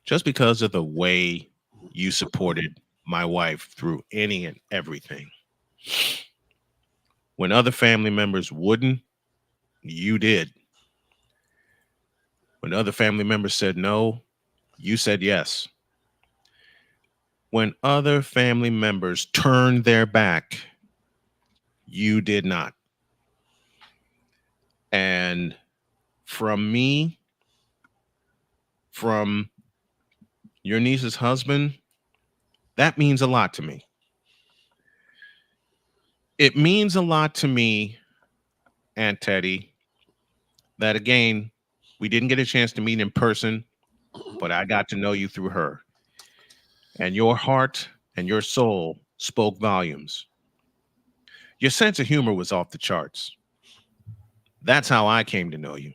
A: Just because of the way you supported my wife through any and everything. When other family members wouldn't, you did. When other family members said no, you said yes. When other family members turned their back, you did not. And from me, from your niece's husband, that means a lot to me. It means a lot to me, Aunt Teddy, that again, we didn't get a chance to meet in person, but I got to know you through her. And your heart and your soul spoke volumes. Your sense of humor was off the charts. That's how I came to know you.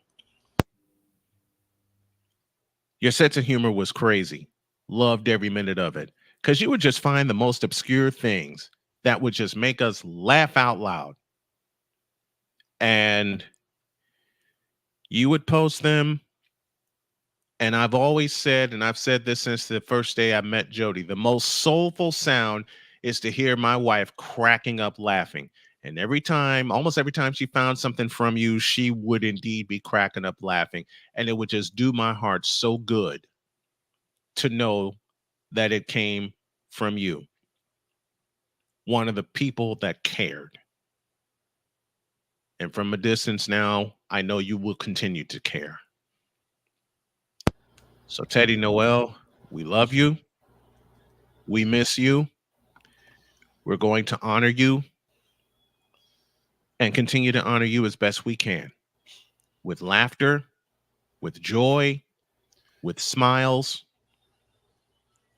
A: Your sense of humor was crazy. Loved every minute of it. Because you would just find the most obscure things that would just make us laugh out loud. And you would post them. And I've always said, and I've said this since the first day I met Jody, the most soulful sound is to hear my wife cracking up laughing. And almost every time she found something from you, she would indeed be cracking up laughing. And it would just do my heart so good to know that it came from you. One of the people that cared. And from a distance now, I know you will continue to care. So Teddy Noel, we love you. We miss you. We're going to honor you and continue to honor you as best we can. With laughter, with joy, with smiles,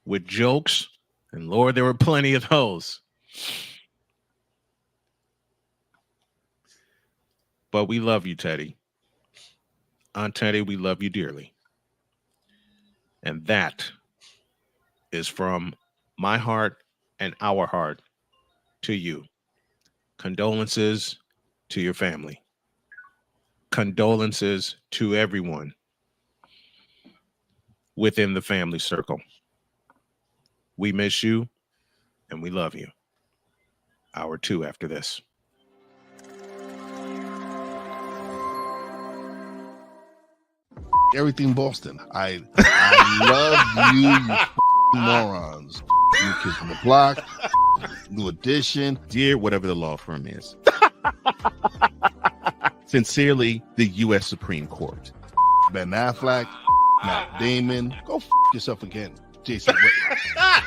A: with jokes. And Lord, there were plenty of those. But we love you, Teddy. Aunt Teddy, we love you dearly. And that is from my heart and our heart to you. Condolences to your family. Condolences to everyone within the family circle. We miss you and we love you. Hour 2 after this.
P: Everything Boston. I love you morons. You Kids from the Block, New Edition.
C: Dear whatever the law firm is. Sincerely, the U.S. Supreme Court.
P: Ben Affleck, Matt Damon. Go yourself again, Jason Whitlock.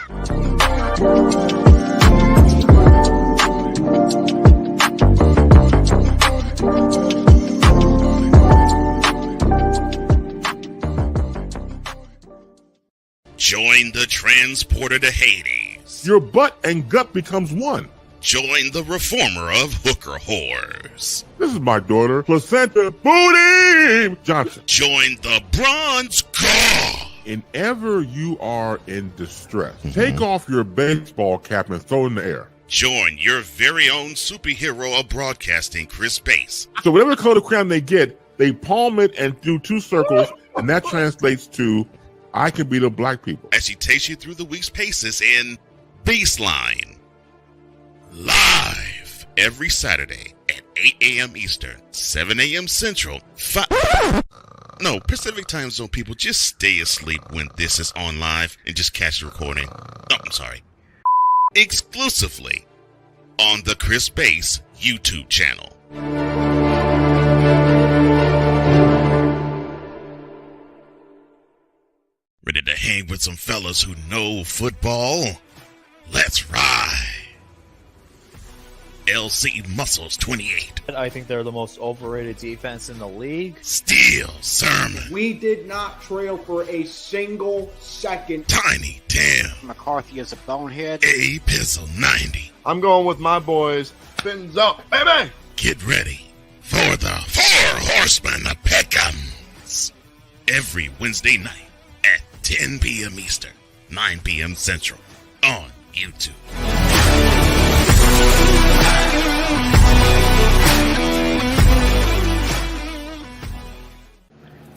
I: Join the transporter to Hades.
K: Your butt and gut becomes one.
I: Join the reformer of hooker whores.
K: This is my daughter, Placenta Booty Johnson.
I: Join the bronze car.
K: Whenever you are in distress, take off your baseball cap and throw it in the air.
I: Join your very own superhero of broadcasting, Chris Bass.
K: So whatever color crayon they get, they palm it and do two circles, and that translates to I can be the black people.
I: As she takes you through the week's paces in Baseline. Live every Saturday at 8 a.m. Eastern, 7 a.m. Central, Pacific Time Zone people, just stay asleep when this is on live and just catch the recording. Oh, I'm sorry. Exclusively on the Chris Bass YouTube channel. Ready to hang with some fellas who know football? Let's ride. LC Muscles 28.
L: I think they're the most overrated defense in the league.
I: Steel Sermon.
M: We did not trail for a single second.
I: Tiny Tim.
N: McCarthy is a bonehead.
I: A Pizzle 90.
F: I'm going with my boys. Fins up, baby.
I: Get ready for the Four Horsemen of Pick'ems. Every Wednesday night at 10 p.m. Eastern, 9 p.m. Central on YouTube.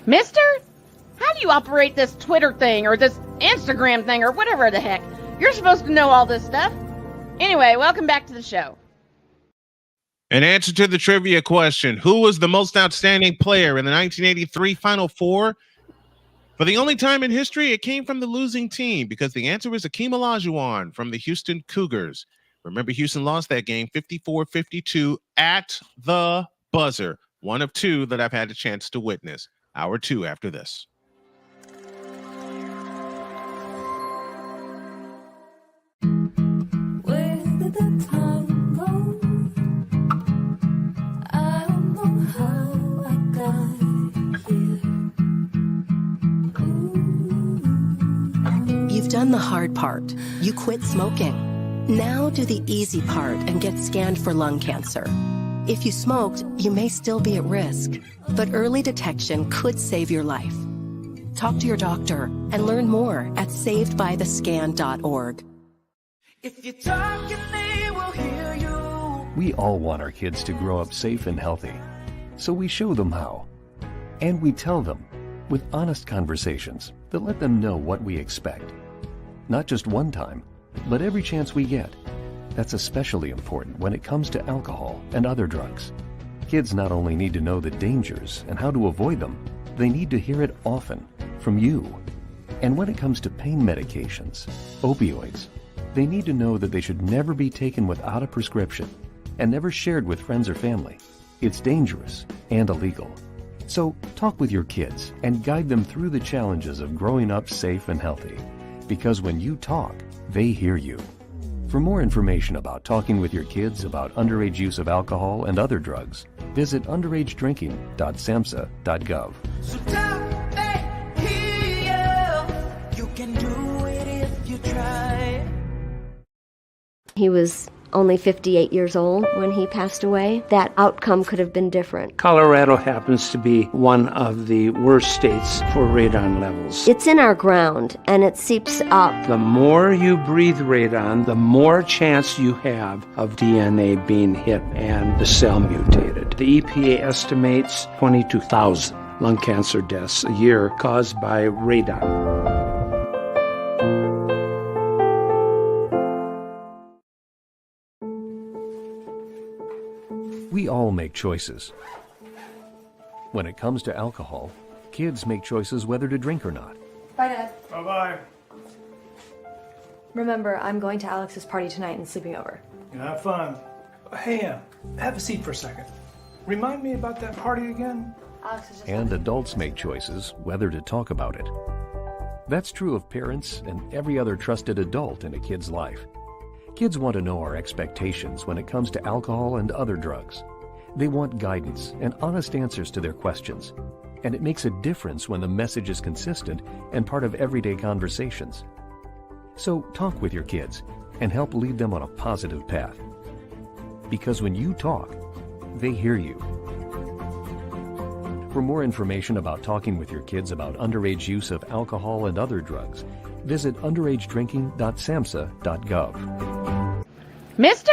E: Mister? How do you operate this Twitter thing or this Instagram thing or whatever the heck? You're supposed to know all this stuff. Anyway, welcome back to the show.
A: In answer to the trivia question, who was the most outstanding player in the 1983 Final Four? For the only time in history, it came from the losing team because the answer is Akeem Olajuwon from the Houston Cougars. Remember, Houston lost that game 54-52 at the buzzer. One of two that I've had a chance to witness. Hour two after this.
J: Where did the time go? I don't know how I got here.
R: You've done the hard part. You quit smoking. Now do the easy part and get scanned for lung cancer. If you smoked, you may still be at risk, but early detection could save your life. Talk to your doctor and learn more at savedbythescan.org.
J: If you're talking, they will hear you.
S: We all want our kids to grow up safe and healthy, so we show them how. And we tell them with honest conversations that let them know what we expect. Not just one time, but every chance we get. That's especially important when it comes to alcohol and other drugs. Kids not only need to know the dangers and how to avoid them, they need to hear it often from you. And when it comes to pain medications, opioids, they need to know that they should never be taken without a prescription and never shared with friends or family. It's dangerous and illegal. So talk with your kids and guide them through the challenges of growing up safe and healthy. Because when you talk, they hear you. For more information about talking with your kids about underage use of alcohol and other drugs, visit underagedrinking.samhsa.gov.
J: So tell me, you can do it if you try.
T: He was only 58 years old when he passed away. That outcome could have been different.
U: Colorado happens to be one of the worst states for radon levels.
T: It's in our ground, and it seeps up.
U: The more you breathe radon, the more chance you have of DNA being hit and the cell mutated. The EPA estimates 22,000 lung cancer deaths a year caused by radon.
S: We all make choices. When it comes to alcohol, kids make choices whether to drink or not.
V: Bye, Dad.
F: Bye-bye.
V: Remember, I'm going to Alex's party tonight and sleeping over.
F: Have fun. Hey, have a seat for a second. Remind me about that party again?
V: Alex is just
S: And adults make choices whether to talk about it. That's true of parents and every other trusted adult in a kid's life. Kids want to know our expectations when it comes to alcohol and other drugs. They want guidance and honest answers to their questions. And it makes a difference when the message is consistent and part of everyday conversations. So talk with your kids and help lead them on a positive path. Because when you talk, they hear you. For more information about talking with your kids about underage use of alcohol and other drugs, visit underagedrinking.samhsa.gov.
E: Mister?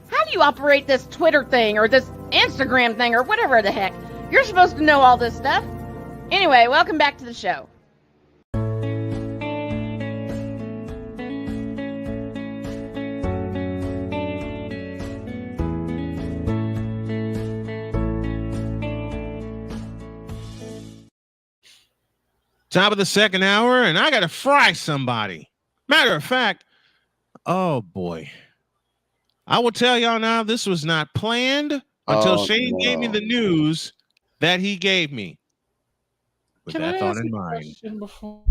E: How do you operate this Twitter thing or this Instagram thing or whatever the heck? You're supposed to know all this stuff. Anyway, welcome back to the show.
A: Top of the second hour, and I got to fry somebody. Matter of fact, oh boy. I will tell y'all now, this was not planned until Shane gave me the news that he gave me. With
H: Can
A: that
H: I
A: thought
H: ask
A: in
H: a
A: mind.
H: question before?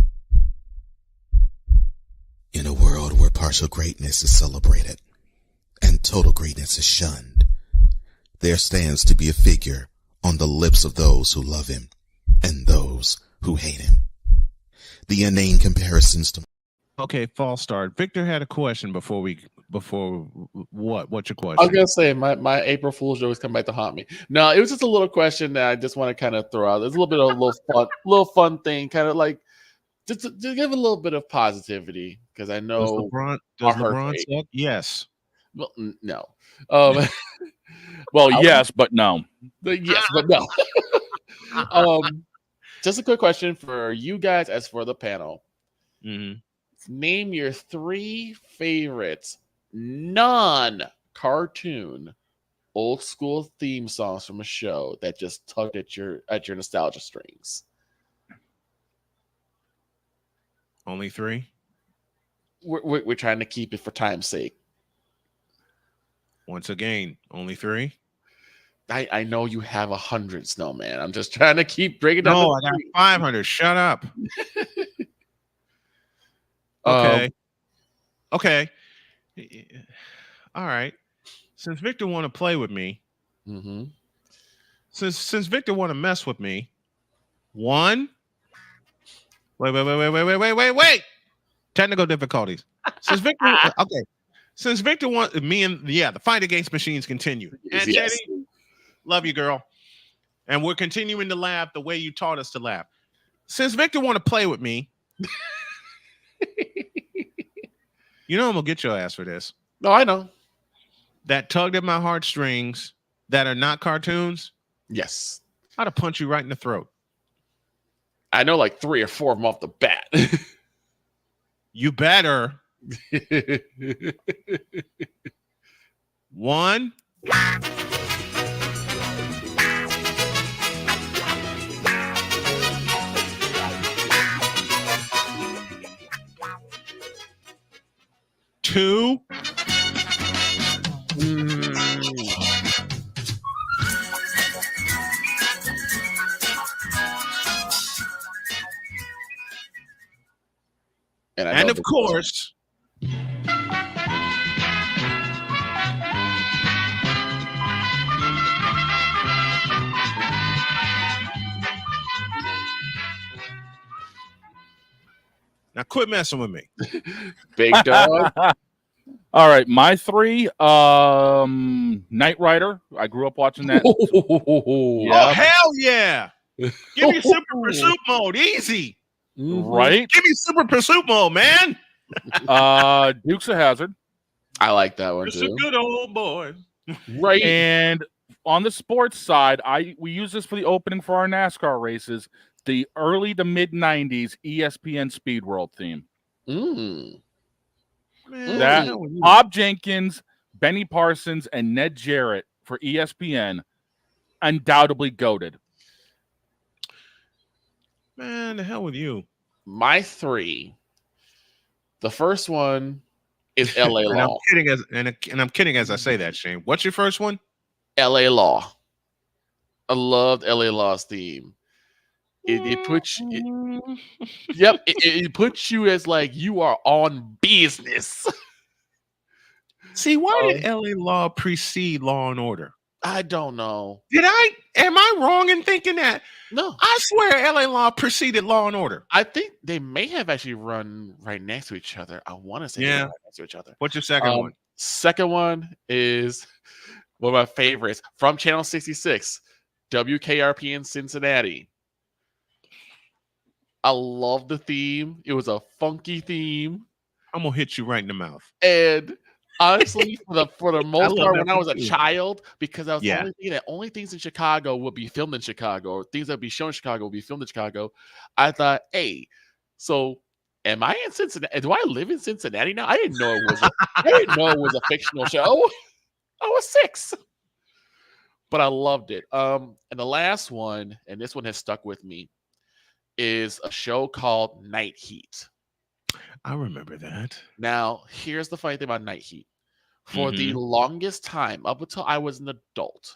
I: In a world where partial greatness is celebrated and total greatness is shunned, there stands to be a figure on the lips of those who love him and those who hate him. The inane comparisons to...
A: Okay, false start. Victor had a question before what? What's your
H: I was
A: question?
H: gonna say my April Fool's joke has come back to haunt me. No, it was just a little question that I just want to kind of throw out. There's a little bit of a little fun thing, kind of like just to give a little bit of positivity because I know
A: Does LeBron suck? Yes.
H: Well, no.
B: Well, yes, but no.
H: Yes, but no. Just a quick question for you guys, as for the panel. Name your 3 favorite non-cartoon old school theme songs from a show that just tugged at your nostalgia strings.
A: Only 3?
H: We're trying to keep it for time's sake.
A: Once again, only 3?
H: I know you have 100, Snowman. I'm just trying to keep bringing down.
A: No, I got 500. Shut up. Okay. Okay. All right. Since Victor want to play with me, since Victor want to mess with me, wait. Technical difficulties. Since Victor, okay. Since Victor wants me and the fight against machines continue. And
H: Yes.
A: Chetty, love you, girl. And we're continuing to laugh the way you taught us to laugh. Since Victor want to play with me, you know I'm gonna get your ass for this.
H: No, I know.
A: That tugged at my heartstrings that are not cartoons.
H: Yes.
A: I'd have punch you right in the throat.
H: I know like 3 or 4 of them off the bat.
A: You better. 1. Two. And of course, now quit messing with me.
H: Big dog.
B: All right, my 3, Knight Rider. I grew up watching that.
A: Oh, hell yeah. Give me Super Pursuit Mode. Easy.
B: Right?
A: Give me Super Pursuit Mode, man.
B: Dukes of Hazzard.
H: I like that one
A: Just
H: too.
A: a good old boy.
H: Right.
B: And on the sports side, we use this for the opening for our NASCAR races. The early to mid 90s ESPN Speed World theme.
A: Man,
B: That Bob Jenkins, Benny Parsons, and Ned Jarrett for ESPN, undoubtedly goated.
A: Man, the hell with you.
H: My 3. The first one is LA
A: And
H: Law.
A: I'm kidding as I say that, Shane. What's your first one?
H: LA Law. I loved LA Law's theme. It puts it puts you as like you are on business.
A: See, why did LA Law precede Law and Order?
H: I don't know.
A: Am I wrong in thinking that?
H: No.
A: I swear LA Law preceded Law and Order.
H: I think they may have actually run right next to each other. I want to say they run right next to each other.
A: What's your second one?
H: Second one is one of my favorites from Channel 66, WKRP in Cincinnati. I love the theme. It was a funky theme.
A: I'm gonna hit you right in the mouth.
H: And Honestly, for the most
A: love
H: part,
A: that
H: when I was a
A: too.
H: child, because I was
A: Yeah.
H: only thinking that only things in Chicago would be filmed in Chicago, or things that would be shown in Chicago would be filmed in Chicago. I thought, hey, so am I in Cincinnati? Do I live in Cincinnati now? I didn't know it was. I didn't know it was a fictional show. I was 6, but I loved it. And the last one, and this one has stuck with me, is a show called Night Heat.
A: I remember that.
H: Now, here's the funny thing about Night Heat. For the longest time, up until I was an adult,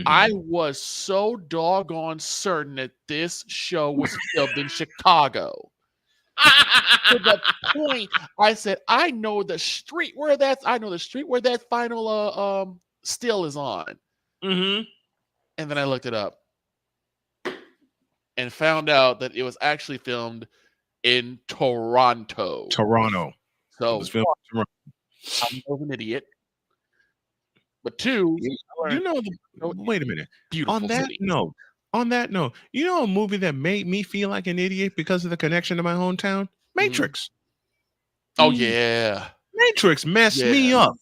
H: I was so doggone certain that this show was filmed in Chicago. To the point, I said, I know the street where that final still is on.
A: Mm-hmm.
H: And then I looked it up and found out that it was actually filmed in Toronto. So I'm an idiot. But 2,
A: you know, wait a minute.
H: Beautiful
A: On that
H: city.
A: note, you know a movie that made me feel like an idiot because of the connection to my hometown? Matrix.
H: Oh yeah.
A: Matrix messed me up.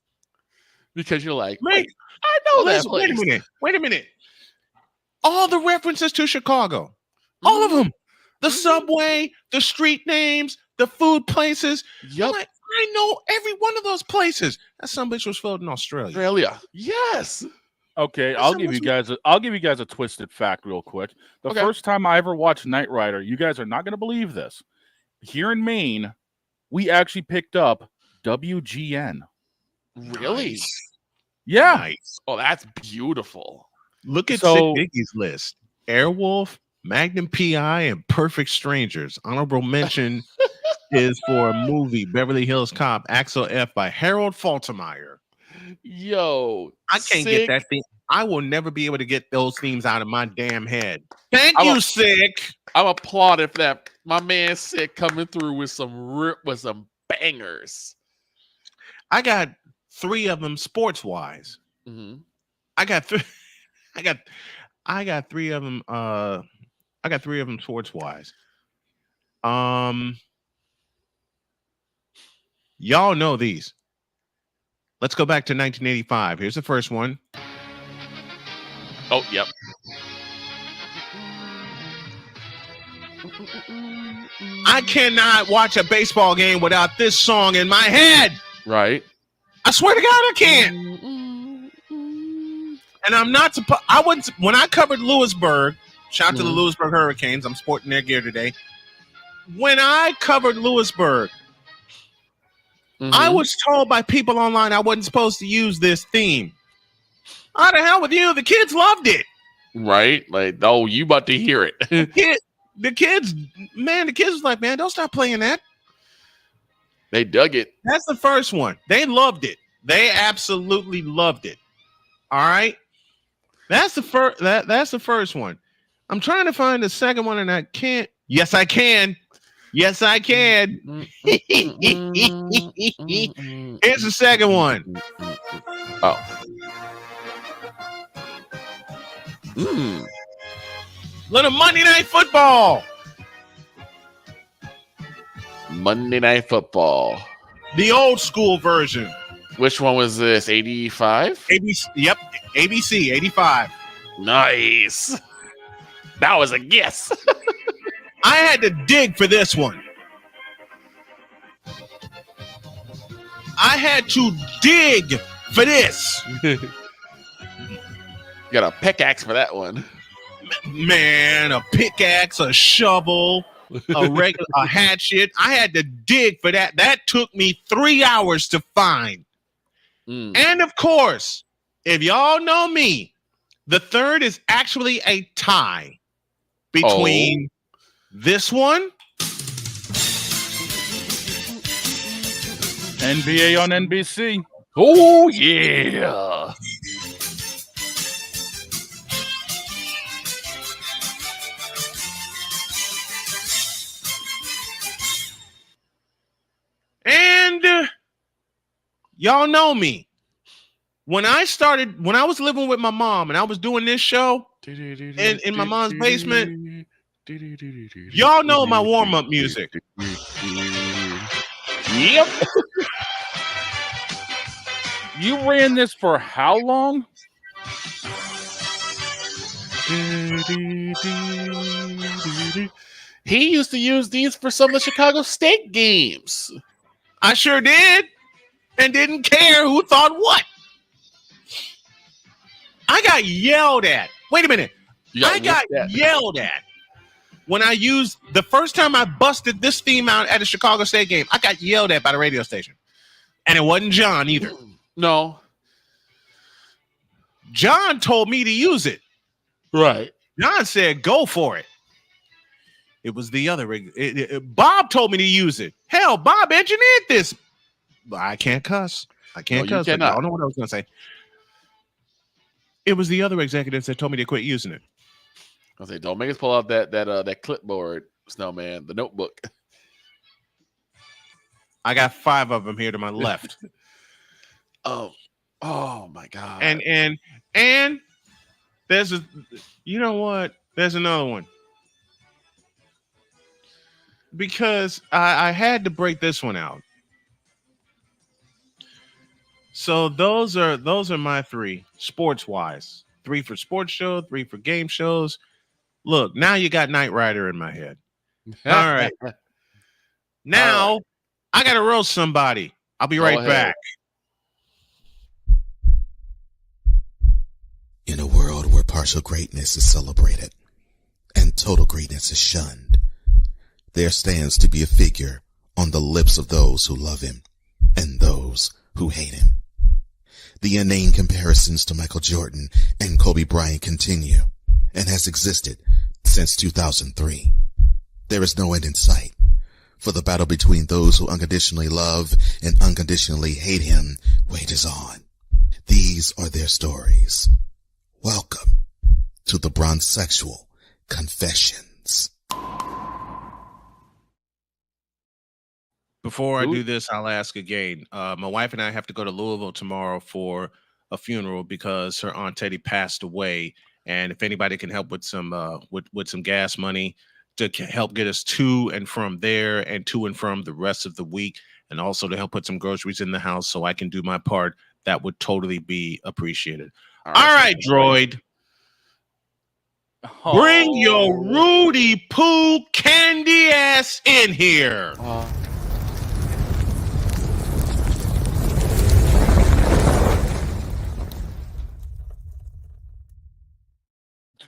H: Because you're like, wait, I know that place.
A: Wait a minute. All the references to Chicago. All of them. The subway, the street names, the food places.
H: Yep.
A: Like, I know every one of those places. That some bitch was filmed in Australia.
H: Yes.
B: Okay, I'll give you guys a twisted fact real quick. The first time I ever watched Knight Rider, you guys are not going to believe this. Here in Maine, we actually picked up WGN.
H: Really?
B: Yeah.
A: Nice.
H: Oh, that's beautiful.
A: Look at Sick Dickie's list. Airwolf, Magnum PI, and Perfect Strangers. Honorable mention is for a movie, Beverly Hills Cop, Axel F by Harold Faltermeyer.
H: Yo,
A: I can't get that thing. I will never be able to get those themes out of my damn head. Thank you, Sick.
H: I'm applauding for that. My man Sick coming through with some bangers.
A: I got 3 of them sports wise. I got 3 of them. I got 3 of them sports wise. Y'all know these. Let's go back to 1985. Here's the first one.
H: Oh, yep.
A: I cannot watch a baseball game without this song in my head.
H: Right.
A: I swear to God, I can't. And I'm not supposed. I wouldn't. When I covered Lewisburg, shout out to the Lewisburg Hurricanes. I'm sporting their gear today. When I covered Lewisburg, I was told by people online I wasn't supposed to use this theme. How the hell with you? The kids loved it.
H: Right? Like, oh, you about to hear it.
A: The kids was like, man, don't stop playing that.
H: They dug it.
A: That's the first one. They loved it. They absolutely loved it. All right. That's the first. That's the first one. I'm trying to find the second one, and I can't. Yes, I can. Yes, I can. Here's the second one.
H: Oh.
A: Little Monday Night Football.
H: Monday Night Football.
A: The old school version.
H: Which one was this? 85?
A: ABC. Yep. ABC 85.
H: Nice. That was a guess.
A: I had to dig for this one. I had to dig for this.
H: You got a pickaxe for that one.
A: Man, a pickaxe, a shovel, a hatchet. I had to dig for that. That took me 3 hours to find. And of course, if y'all know me, the third is actually a tie between this one,
B: NBA on NBC.
H: Oh yeah.
A: and y'all know me. When I was living with my mom and I was doing this show in my mom's basement, y'all know my warm-up music.
H: Yep.
B: You ran this for how long?
H: He used to use these for some of the Chicago State games.
A: I sure did, and didn't care who thought what. I got yelled at. Wait a minute. I got yelled at when I used the first time I busted this theme out at a Chicago State game. I got yelled at by the radio station. And it wasn't John either.
H: No.
A: John told me to use it.
H: Right.
A: John said, go for it. It was the other. Bob told me to use it. Hell, Bob engineered this. I can't cuss. I can't cuss. I don't know what I was going to say. It was the other executives that told me to quit using it.
H: I say, don't make us pull out that clipboard, Snowman, the notebook.
A: I got 5 of them here to my left.
H: Oh my God.
A: And there's you know what? There's another one. Because I had to break this one out. So those are my 3 sports wise. 3 for sports show, 3 for game shows. Look, now you got Knight Rider in my head. All right. Now I gotta roast somebody. I'll be right back.
I: In a world where partial greatness is celebrated and total greatness is shunned, there stands to be a figure on the lips of those who love him and those who hate him. The inane comparisons to Michael Jordan and Kobe Bryant continue and has existed since 2003. There is no end in sight, for the battle between those who unconditionally love and unconditionally hate him wages on. These are their stories. Welcome to the Bronzexual Confessions.
A: Before I do this, I'll ask again. My wife and I have to go to Louisville tomorrow for a funeral because her Aunt Teddy passed away. And if anybody can help with some gas money to help get us to and from there and to and from the rest of the week, and also to help put some groceries in the house so I can do my part, that would totally be appreciated. All right, droid. Bring your Rudy Poo candy ass in here.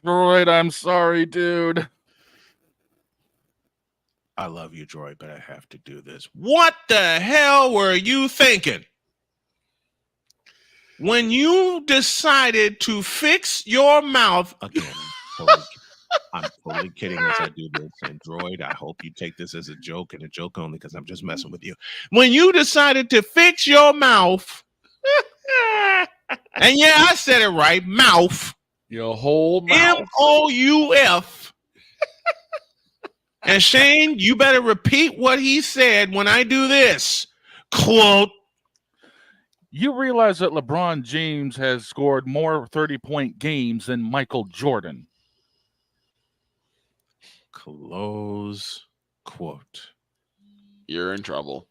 B: Droid, I'm sorry, dude.
A: I love you, Droid, but I have to do this. What the hell were you thinking when you decided to fix your mouth again? I'm totally kidding as I do this. And Droid, I hope you take this as a joke and a joke only because I'm just messing with you. When you decided to fix your mouth, and yeah, I said it right, mouth.
H: Your whole mouth.
A: MOUF. And Shane, you better repeat what he said when I do this. Quote.
B: You realize that LeBron James has scored more 30-point games than Michael Jordan.
A: Close quote.
H: You're in trouble.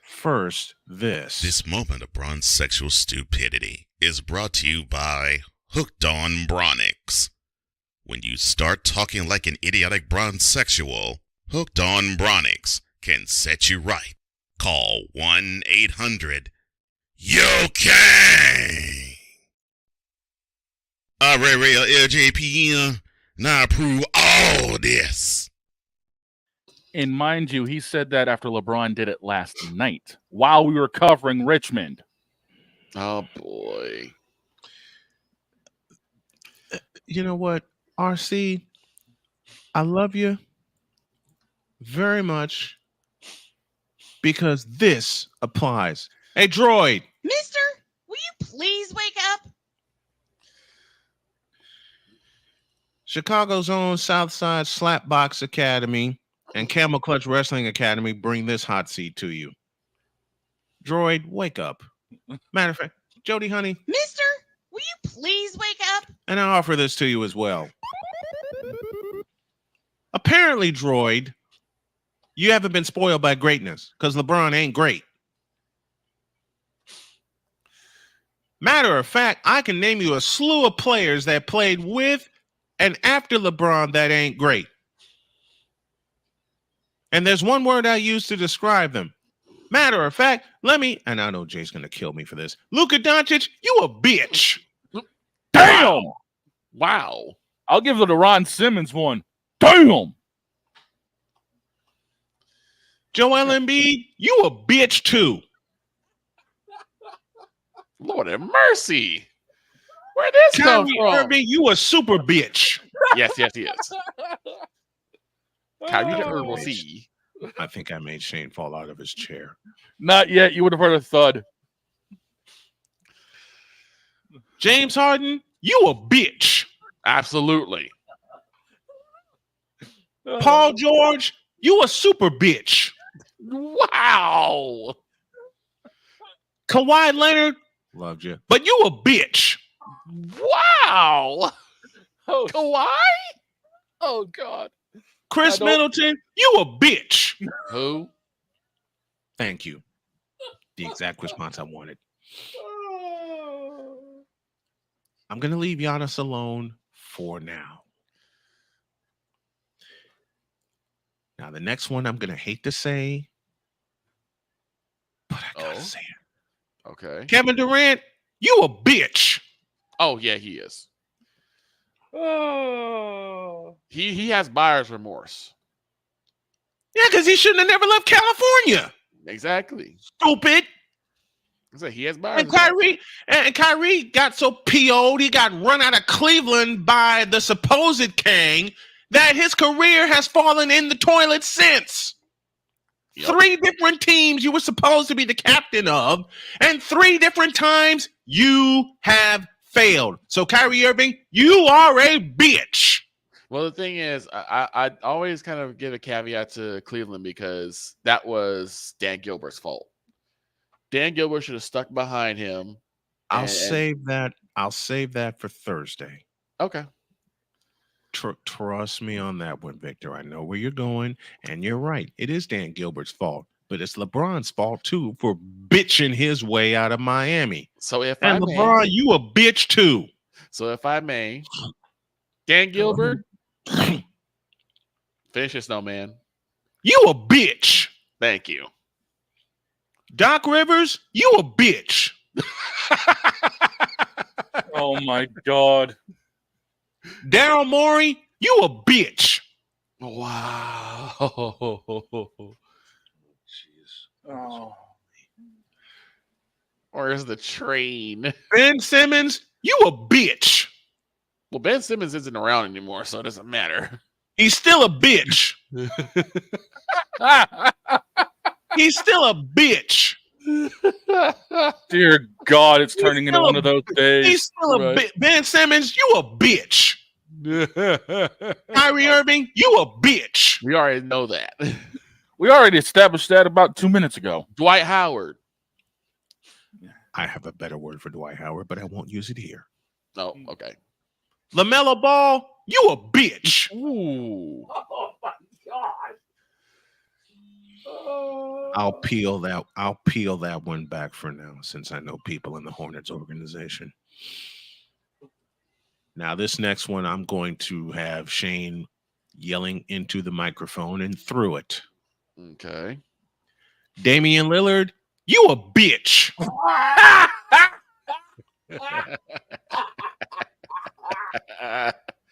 A: First, this
I: moment of bronzexual stupidity is brought to you by Hooked on Bronix. When you start talking like an idiotic bronzexual, Hooked on Bronix can set you right. Call 1-800-YOKAY. Real LJPM. Now approve all this.
B: And mind you, he said that after LeBron did it last night while we were covering Richmond.
H: Oh, boy.
A: You know what, RC? I love you very much because this applies. Hey, Droid.
E: Mister, will you please wake up?
A: Chicago's own Southside Slapbox Academy and Camel Clutch Wrestling Academy bring this hot seat to you. Droid, wake up. Matter of fact, Jody, honey.
E: Mister, will you please wake up?
A: And I offer this to you as well. Apparently, Droid, you haven't been spoiled by greatness because LeBron ain't great. Matter of fact, I can name you a slew of players that played with and after LeBron that ain't great. And there's one word I use to describe them. Matter of fact, and I know Jay's going to kill me for this. Luka Doncic, you a bitch.
B: Damn.
H: Wow.
B: I'll give it to Ron Simmons one. Damn.
A: Joel Embiid, you a bitch too.
H: Lord have mercy. Where'd this come
A: Kyrie
H: from?
A: Irving, you a super bitch.
H: Yes, he is. Kyrie the Herbal C.
A: I think I made Shane fall out of his chair.
B: Not yet. You would have heard a thud.
A: James Harden, you a bitch.
H: Absolutely.
A: Paul George, you a super bitch.
H: Wow.
A: Kawhi Leonard, loved you, but you a bitch.
H: Wow. Oh, Kawhi? Oh, God.
A: Chris Middleton, you a bitch.
H: Who?
A: Thank you. The exact response I wanted. I'm going to leave Giannis alone for now. Now, the next one I'm going to hate to say, but I got to say it.
H: Okay.
A: Kevin Durant, you a bitch.
H: Oh, yeah, he is.
B: Oh.
H: He has buyer's remorse.
A: Yeah, because he shouldn't have never left California.
H: Exactly.
A: Stupid.
H: He has buyer's remorse.
A: Kyrie got so PO'd, he got run out of Cleveland by the supposed Kang that his career has fallen in the toilet since. Yep. 3 different teams you were supposed to be the captain of, and 3 different times you have failed. So, Kyrie Irving, you are a bitch.
H: Well, the thing is, I always kind of give a caveat to Cleveland because that was Dan Gilbert's fault. Dan Gilbert should have stuck behind him.
A: I'll save that for Thursday.
H: Okay.
A: Trust me on that one, Victor. I know where you're going, and you're right. It is Dan Gilbert's fault, but it's LeBron's fault too for bitching his way out of Miami.
H: So
A: LeBron, you a bitch too.
H: So if I may, Dan Gilbert, finish your Snowman.
A: You a bitch.
H: Thank you.
A: Doc Rivers, you a bitch.
B: Oh my God.
A: Daryl Morey, you a bitch.
H: Wow.
B: Oh.
H: Where's the train?
A: Ben Simmons, you a bitch.
H: Well, Ben Simmons isn't around anymore, so it doesn't matter.
A: He's still a bitch. He's still a bitch.
B: Dear God, it's turning into one of those days.
A: He's still a bitch. Ben Simmons, you a bitch. Kyrie Irving, you a bitch.
H: We already know that.
B: We already established that about 2 minutes ago.
H: Dwight Howard.
A: I have a better word for Dwight Howard, but I won't use it here.
H: Oh, okay.
A: LaMelo Ball, you a bitch.
H: Ooh.
B: Oh my God.
A: I'll peel that one back for now, since I know people in the Hornets organization. Now, this next one, I'm going to have Shane yelling into the microphone and through it.
H: Okay.
A: Damian Lillard, you a bitch.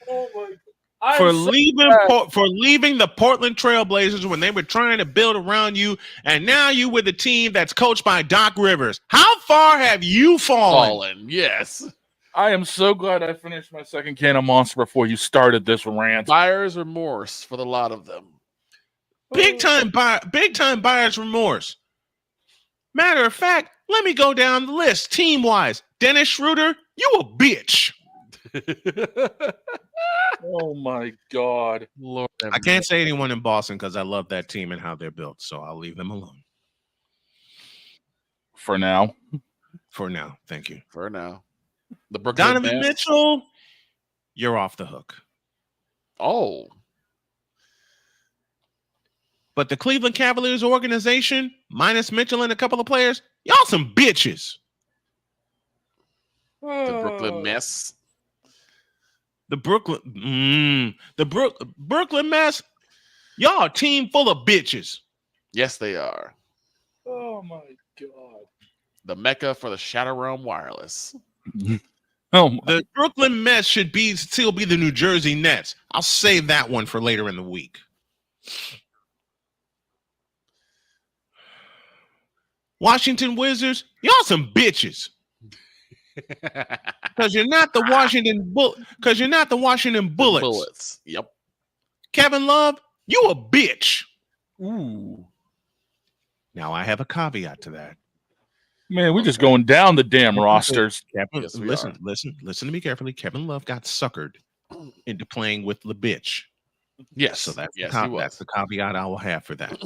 B: Oh my God.
A: For leaving the Portland Trailblazers when they were trying to build around you, and now you with a team that's coached by Doc Rivers. How far have you fallen?
H: Yes.
B: I am so glad I finished my second can of Monster before you started this rant.
H: Buyer's remorse for the lot of them.
A: Big time buyer's remorse. Matter of fact, let me go down the list team-wise. Dennis Schroeder, you a bitch.
B: Oh my God.
H: Lord,
A: I can't say anyone in Boston because I love that team and how they're built, so I'll leave them alone.
B: For now.
A: For now, thank you.
H: For now. The Brooklyn
A: Donovan
H: Nets.
A: Mitchell, you're off the hook.
H: Oh.
A: But the Cleveland Cavaliers organization, minus Mitchell and a couple of players, y'all some bitches.
H: The Brooklyn mess.
A: Brooklyn mess. Y'all a team full of bitches.
H: Yes, they are.
B: Oh my god.
H: The mecca for the Shadow Realm Wireless.
A: The Brooklyn mess should still be the New Jersey Nets. I'll save that one for later in the week. Washington Wizards, y'all some bitches. Because you're not the Washington Bullets.
H: Yep.
A: Kevin Love, you a bitch.
B: Ooh.
A: Now I have a caveat to that.
B: Man, we're just going down the damn rosters.
A: Kevin, listen to me carefully. Kevin Love got suckered into playing with the bitch.
H: Yes.
A: So that's
H: that's
A: the caveat I will have for that.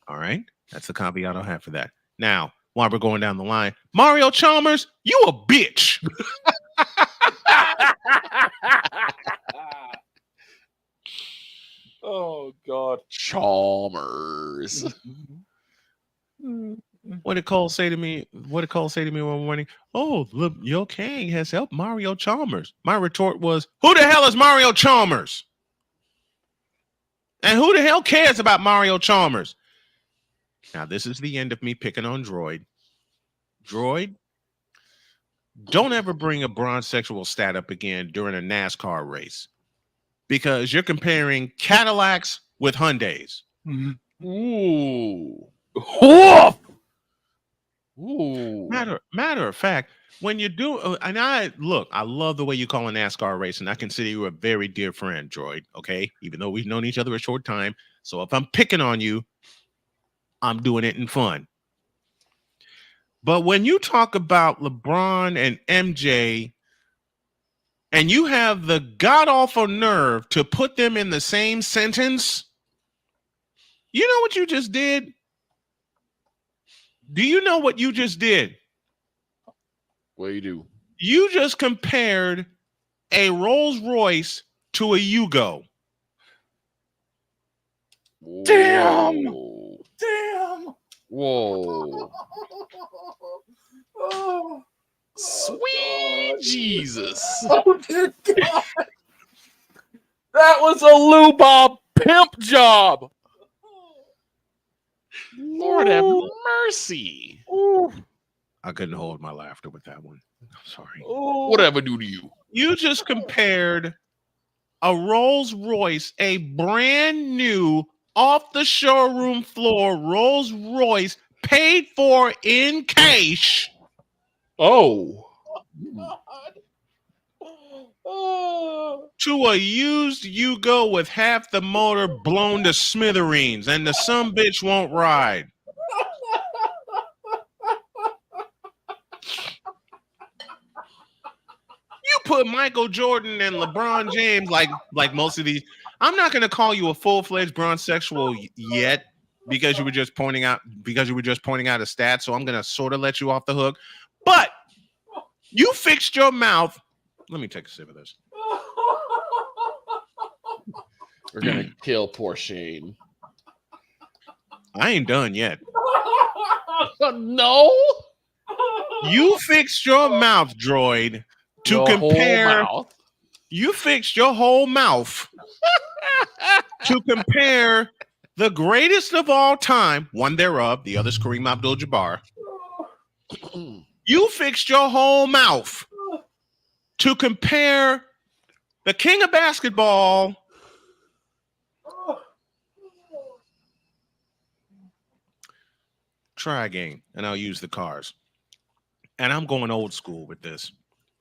A: All right? That's the caveat I'll have for that. Now, while we're going down the line, Mario Chalmers, you a bitch.
B: Oh God.
H: Chalmers.
A: What did Cole say to me? One morning? Oh, look, Yo Kang has helped Mario Chalmers. My retort was, who the hell is Mario Chalmers? And who the hell cares about Mario Chalmers? Now, this is the end of me picking on Droid. Droid, don't ever bring a bronze sexual stat up again during a NASCAR race, because you're comparing Cadillacs with Hyundais.
H: Ooh. Ooh.
A: Matter of fact, when you do, and I love the way you call a NASCAR race, and I consider you a very dear friend, Droid. Okay, even though we've known each other a short time, so if I'm picking on you, I'm doing it in fun. But when you talk about LeBron and MJ, and you have the god-awful nerve to put them in the same sentence, you know what you just did? Do you know what you just did?
H: What do you do?
A: You just compared a Rolls Royce to a Yugo.
B: Damn!
H: Whoa.
B: Oh,
H: sweet Jesus.
B: Oh, dear God. That was a Lubob pimp job.
H: Lord have mercy.
B: Ooh.
A: I couldn't hold my laughter with that one. I'm sorry.
H: Whatever do to you?
A: You just compared a Rolls Royce, a brand new off the showroom floor Rolls Royce, paid for in cash.
H: Oh.
A: To a used Yugo with half the motor blown to smithereens, and the sumbitch won't ride. You put Michael Jordan and LeBron James like most of these. I'm not going to call you a full-fledged bronzexual yet, because you were just pointing out a stat. So I'm going to sort of let you off the hook. But you fixed your mouth. Let me take a sip of this.
H: We're gonna kill poor Shane.
A: I ain't done yet.
H: No.
A: You fixed your mouth, Droid, to
H: Your
A: compare.
H: whole mouth?
A: You fixed your whole mouth to compare the greatest of all time, one thereof, the other is Kareem Abdul-Jabbar. You fixed your whole mouth to compare the king of basketball try again, and I'll use the cars. And I'm going old school with this.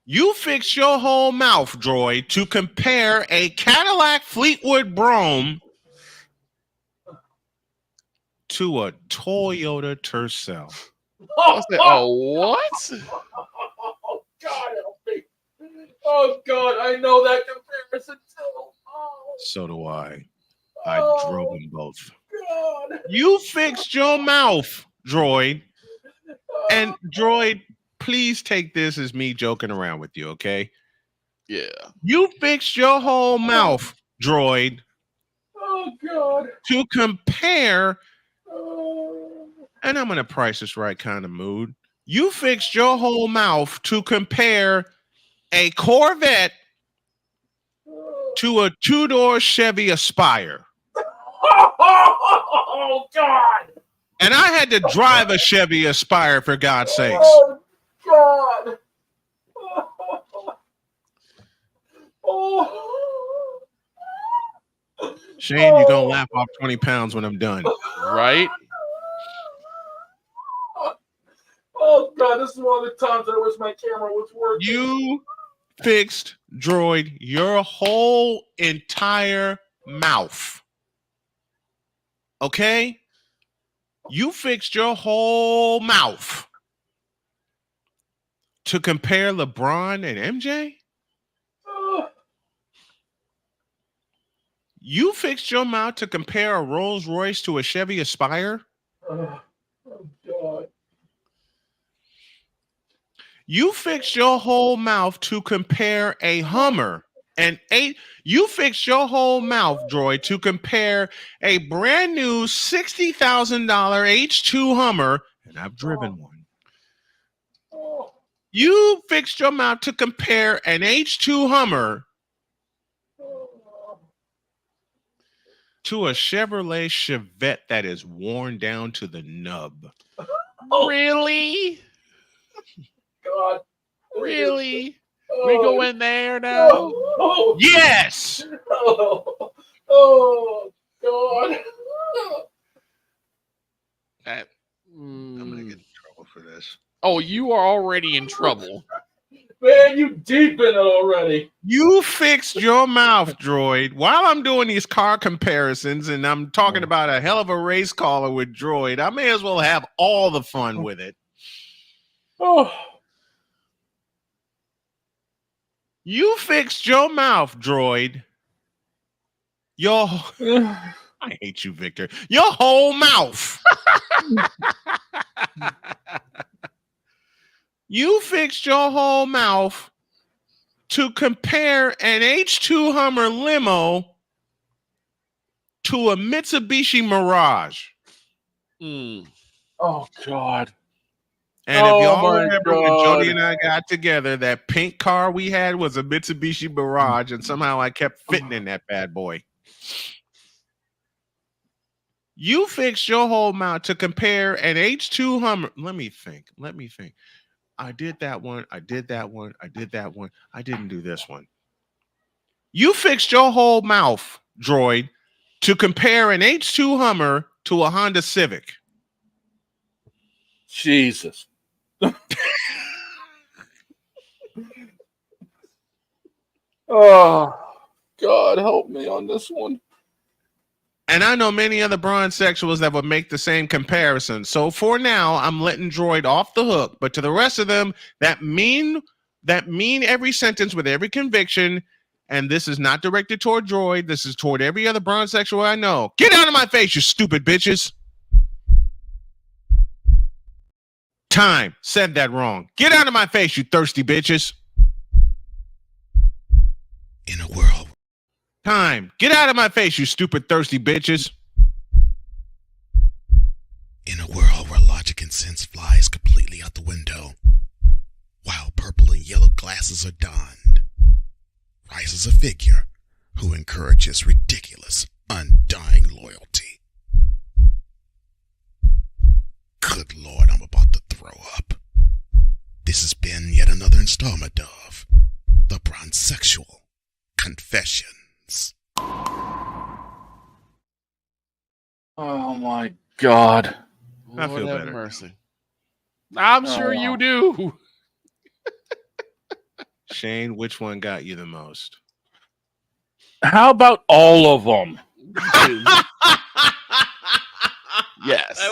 A: You fix your whole mouth, Droid, to compare a Cadillac Fleetwood Brougham to a Toyota Tercel.
H: What?
B: Oh, God help me. Oh, God, I know that comparison too. Oh.
A: So do I. I drove them both.
B: God.
A: You fixed your mouth, Droid. And Droid, please take this as me joking around with you, okay?
H: Yeah.
A: You fixed your whole mouth, Droid.
B: Oh, God.
A: To compare, and I'm in a Price is Right kind of mood. You fixed your whole mouth to compare a Corvette to a two-door Chevy Aspire.
F: Oh, God.
A: And I had to drive a Chevy Aspire, for God's sakes.
F: Oh, God. Oh.
A: Shane, you're going to laugh off 20 pounds when I'm done.
H: Right?
F: Oh, God, this is one of the times I wish my camera was working.
A: You fixed, Droid, your whole entire mouth. Okay? You fixed your whole mouth to compare LeBron and MJ? You fixed your mouth to compare a Rolls Royce to a Chevy Aspire?
F: Oh, God.
A: You fixed your whole mouth to compare a Hummer and you fixed your whole mouth, Droid, to compare a brand new $60,000 H2 Hummer, and I've driven one. You fixed your mouth to compare an H2 Hummer to a Chevrolet Chevette that is worn down to the nub.
H: Really?
F: God.
H: Really? We go in there now?
A: Yes!
F: Oh, God.
A: I'm going to get in trouble for this.
H: Oh, you are already in trouble.
F: Man, you deep in it already.
A: You fixed your mouth, Droid. While I'm doing these car comparisons and I'm talking about a hell of a race caller with Droid, I may as well have all the fun with it.
F: Oh.
A: You fixed your mouth, Droid. I hate you, Victor. Your whole mouth. You fixed your whole mouth to compare an H2 Hummer limo to a Mitsubishi Mirage.
F: Oh, God.
A: And if y'all remember when Jody and I got together, that pink car we had was a Mitsubishi Mirage, and somehow I kept fitting in that bad boy. You fixed your whole mouth to compare an H2 Hummer. Let me think. I did that one. I did that one. I didn't do this one. You fixed your whole mouth, Droid, to compare an H2 Hummer to a Honda Civic.
B: Jesus. Oh, God, help me on this one.
A: And I know many other bronze sexuals that would make the same comparison. So for now, I'm letting Droid off the hook. But to the rest of them that mean every sentence with every conviction, and this is not directed toward Droid, this is toward every other bronze sexual I know. Get out of my face, you stupid bitches. Time. Said that wrong. Get out of my face, you thirsty bitches.
I: In a world.
A: Time. Get out of my face, you stupid thirsty bitches.
I: In a world where logic and sense flies completely out the window, while purple and yellow glasses are donned, rises a figure who encourages ridiculous, undying loyalty. Good Lord, I'm about to throw up. This has been yet another installment of The Bronzexual Confessions.
B: Oh, my God.
A: I feel
H: Lord have
A: better.
H: mercy. I'm sure you do.
A: Shane, which one got you the most?
B: How about all of them?
H: Yes.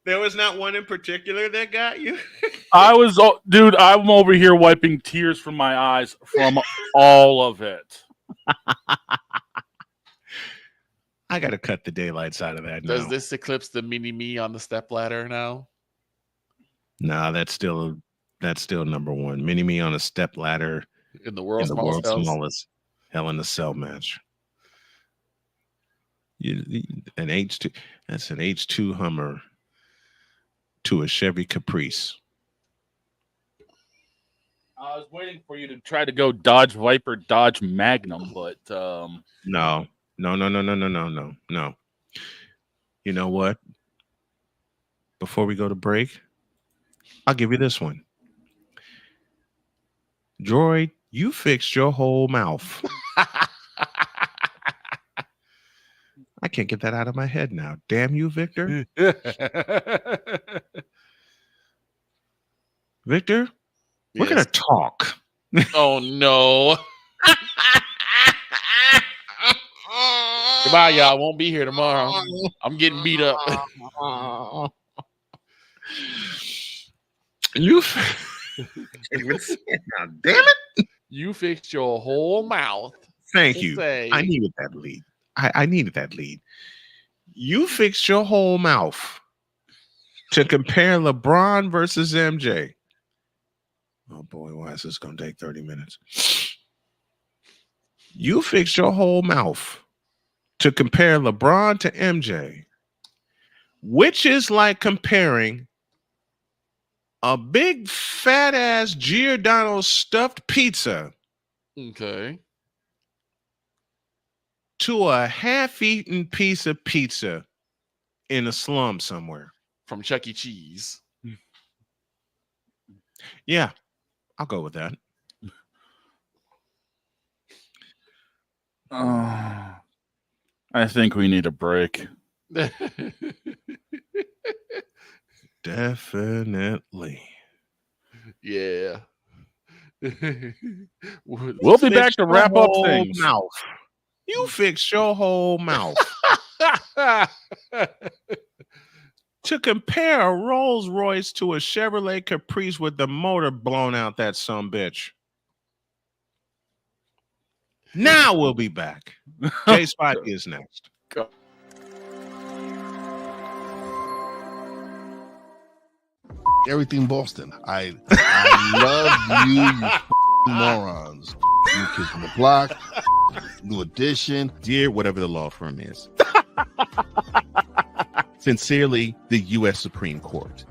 A: There was not one in particular that got you?
B: Dude, I'm over here wiping tears from my eyes from all of it.
A: I got to cut the daylights out of that now.
H: Does this eclipse the mini-me on the stepladder now?
A: Nah, that's still number one. Mini-me on a step ladder
H: In the world's
A: smallest Hell in a Cell match. An H2, that's an H2 Hummer to a Chevy Caprice.
B: I was waiting for you to try to go Dodge Viper, Dodge Magnum, but
A: No. You know what? Before we go to break, I'll give you this one. Droid, you fixed your whole mouth. I can't get that out of my head now. Damn you, Victor. Victor, we're going to talk.
H: Oh, no. Goodbye, y'all. Won't be here tomorrow. I'm getting beat up.
A: You now, damn it.
H: You fixed your whole mouth.
A: Thank you. I needed that lead. I needed that lead. You fixed your whole mouth to compare LeBron versus MJ. Oh boy, why is this going to take 30 minutes? You fixed your whole mouth to compare LeBron to MJ, which is like comparing a big fat ass Giordano's stuffed pizza to a half-eaten piece of pizza in a slum somewhere.
H: From Chuck E. Cheese.
A: Yeah, I'll go with that.
B: I think we need a break.
A: Definitely.
H: Yeah.
B: We'll be back to wrap up things.
A: Mouth. You fixed your whole mouth. To compare a Rolls Royce to a Chevrolet Caprice with the motor blown out that sumbitch. Now we'll be back. Jay Spot is next.
H: Go.
P: Everything Boston. I love you morons. New Kids on the Block, New Edition.
C: Dear whatever the law firm is. Sincerely, the U.S. Supreme Court.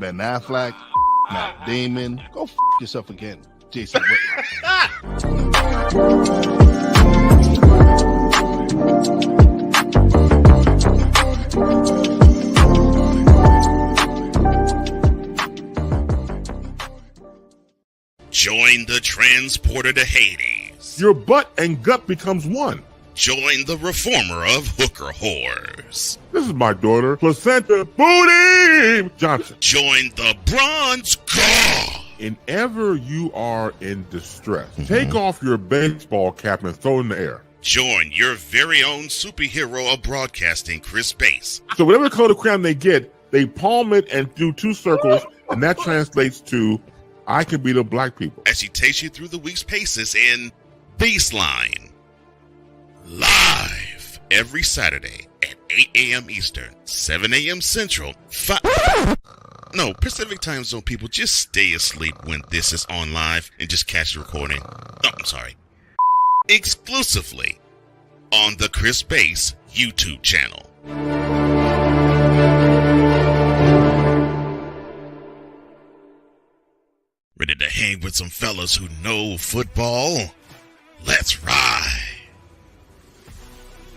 P: Ben Affleck, Matt Damon. Go yourself again, Jason Whitlock.
I: Join the transporter to Hades.
K: Your butt and gut becomes one.
I: Join the reformer of hooker whores.
K: This is my daughter, Placenta Booty Johnson.
I: Join the bronze car.
K: Whenever you are in distress, take off your baseball cap and throw it in the air.
I: Join your very own superhero of broadcasting, Chris Bass.
K: So whatever color crayon they get, they palm it and do two circles, and that translates to, I can beat up black people.
I: As he takes you through the week's paces in Baseline. Live every Saturday at 8 a.m. Eastern, 7 a.m. Central, Pacific Time Zone people, just stay asleep when this is on live and just catch the recording. Oh, I'm sorry. Exclusively on the Chris Bass YouTube channel. Ready to hang with some fellas who know football? Let's ride.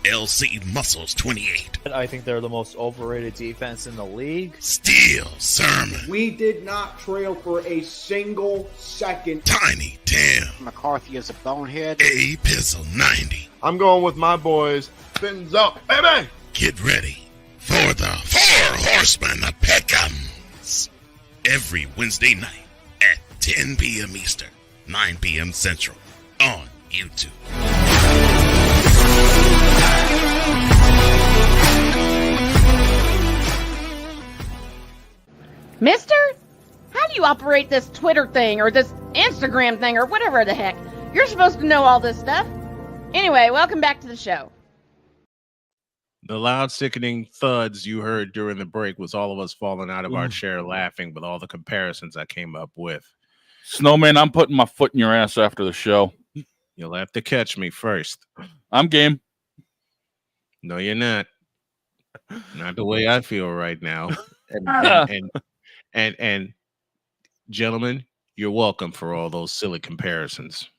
I: LC Muscles 28.
L: I think they're the most overrated defense in the league.
I: Steel Sermon.
M: We did not trail for a single second.
I: Tiny Tim.
N: McCarthy is a bonehead.
I: A Pizzle 90.
Q: I'm going with my boys. Fins up, baby.
I: Get ready for the Four Horsemen of Peckham's. Every Wednesday night at 10 p.m. Eastern, 9 p.m. Central on YouTube.
E: Mister? How do you operate this Twitter thing or this Instagram thing or whatever the heck? You're supposed to know all this stuff. Anyway, welcome back to the show.
A: The loud, sickening thuds you heard during the break was all of us falling out of our chair laughing with all the comparisons I came up with.
B: Snowman, I'm putting my foot in your ass after the show.
A: You'll have to catch me first.
B: I'm game.
A: No, you're not. Not the way I feel right now. And gentlemen, You're welcome for all those silly comparisons.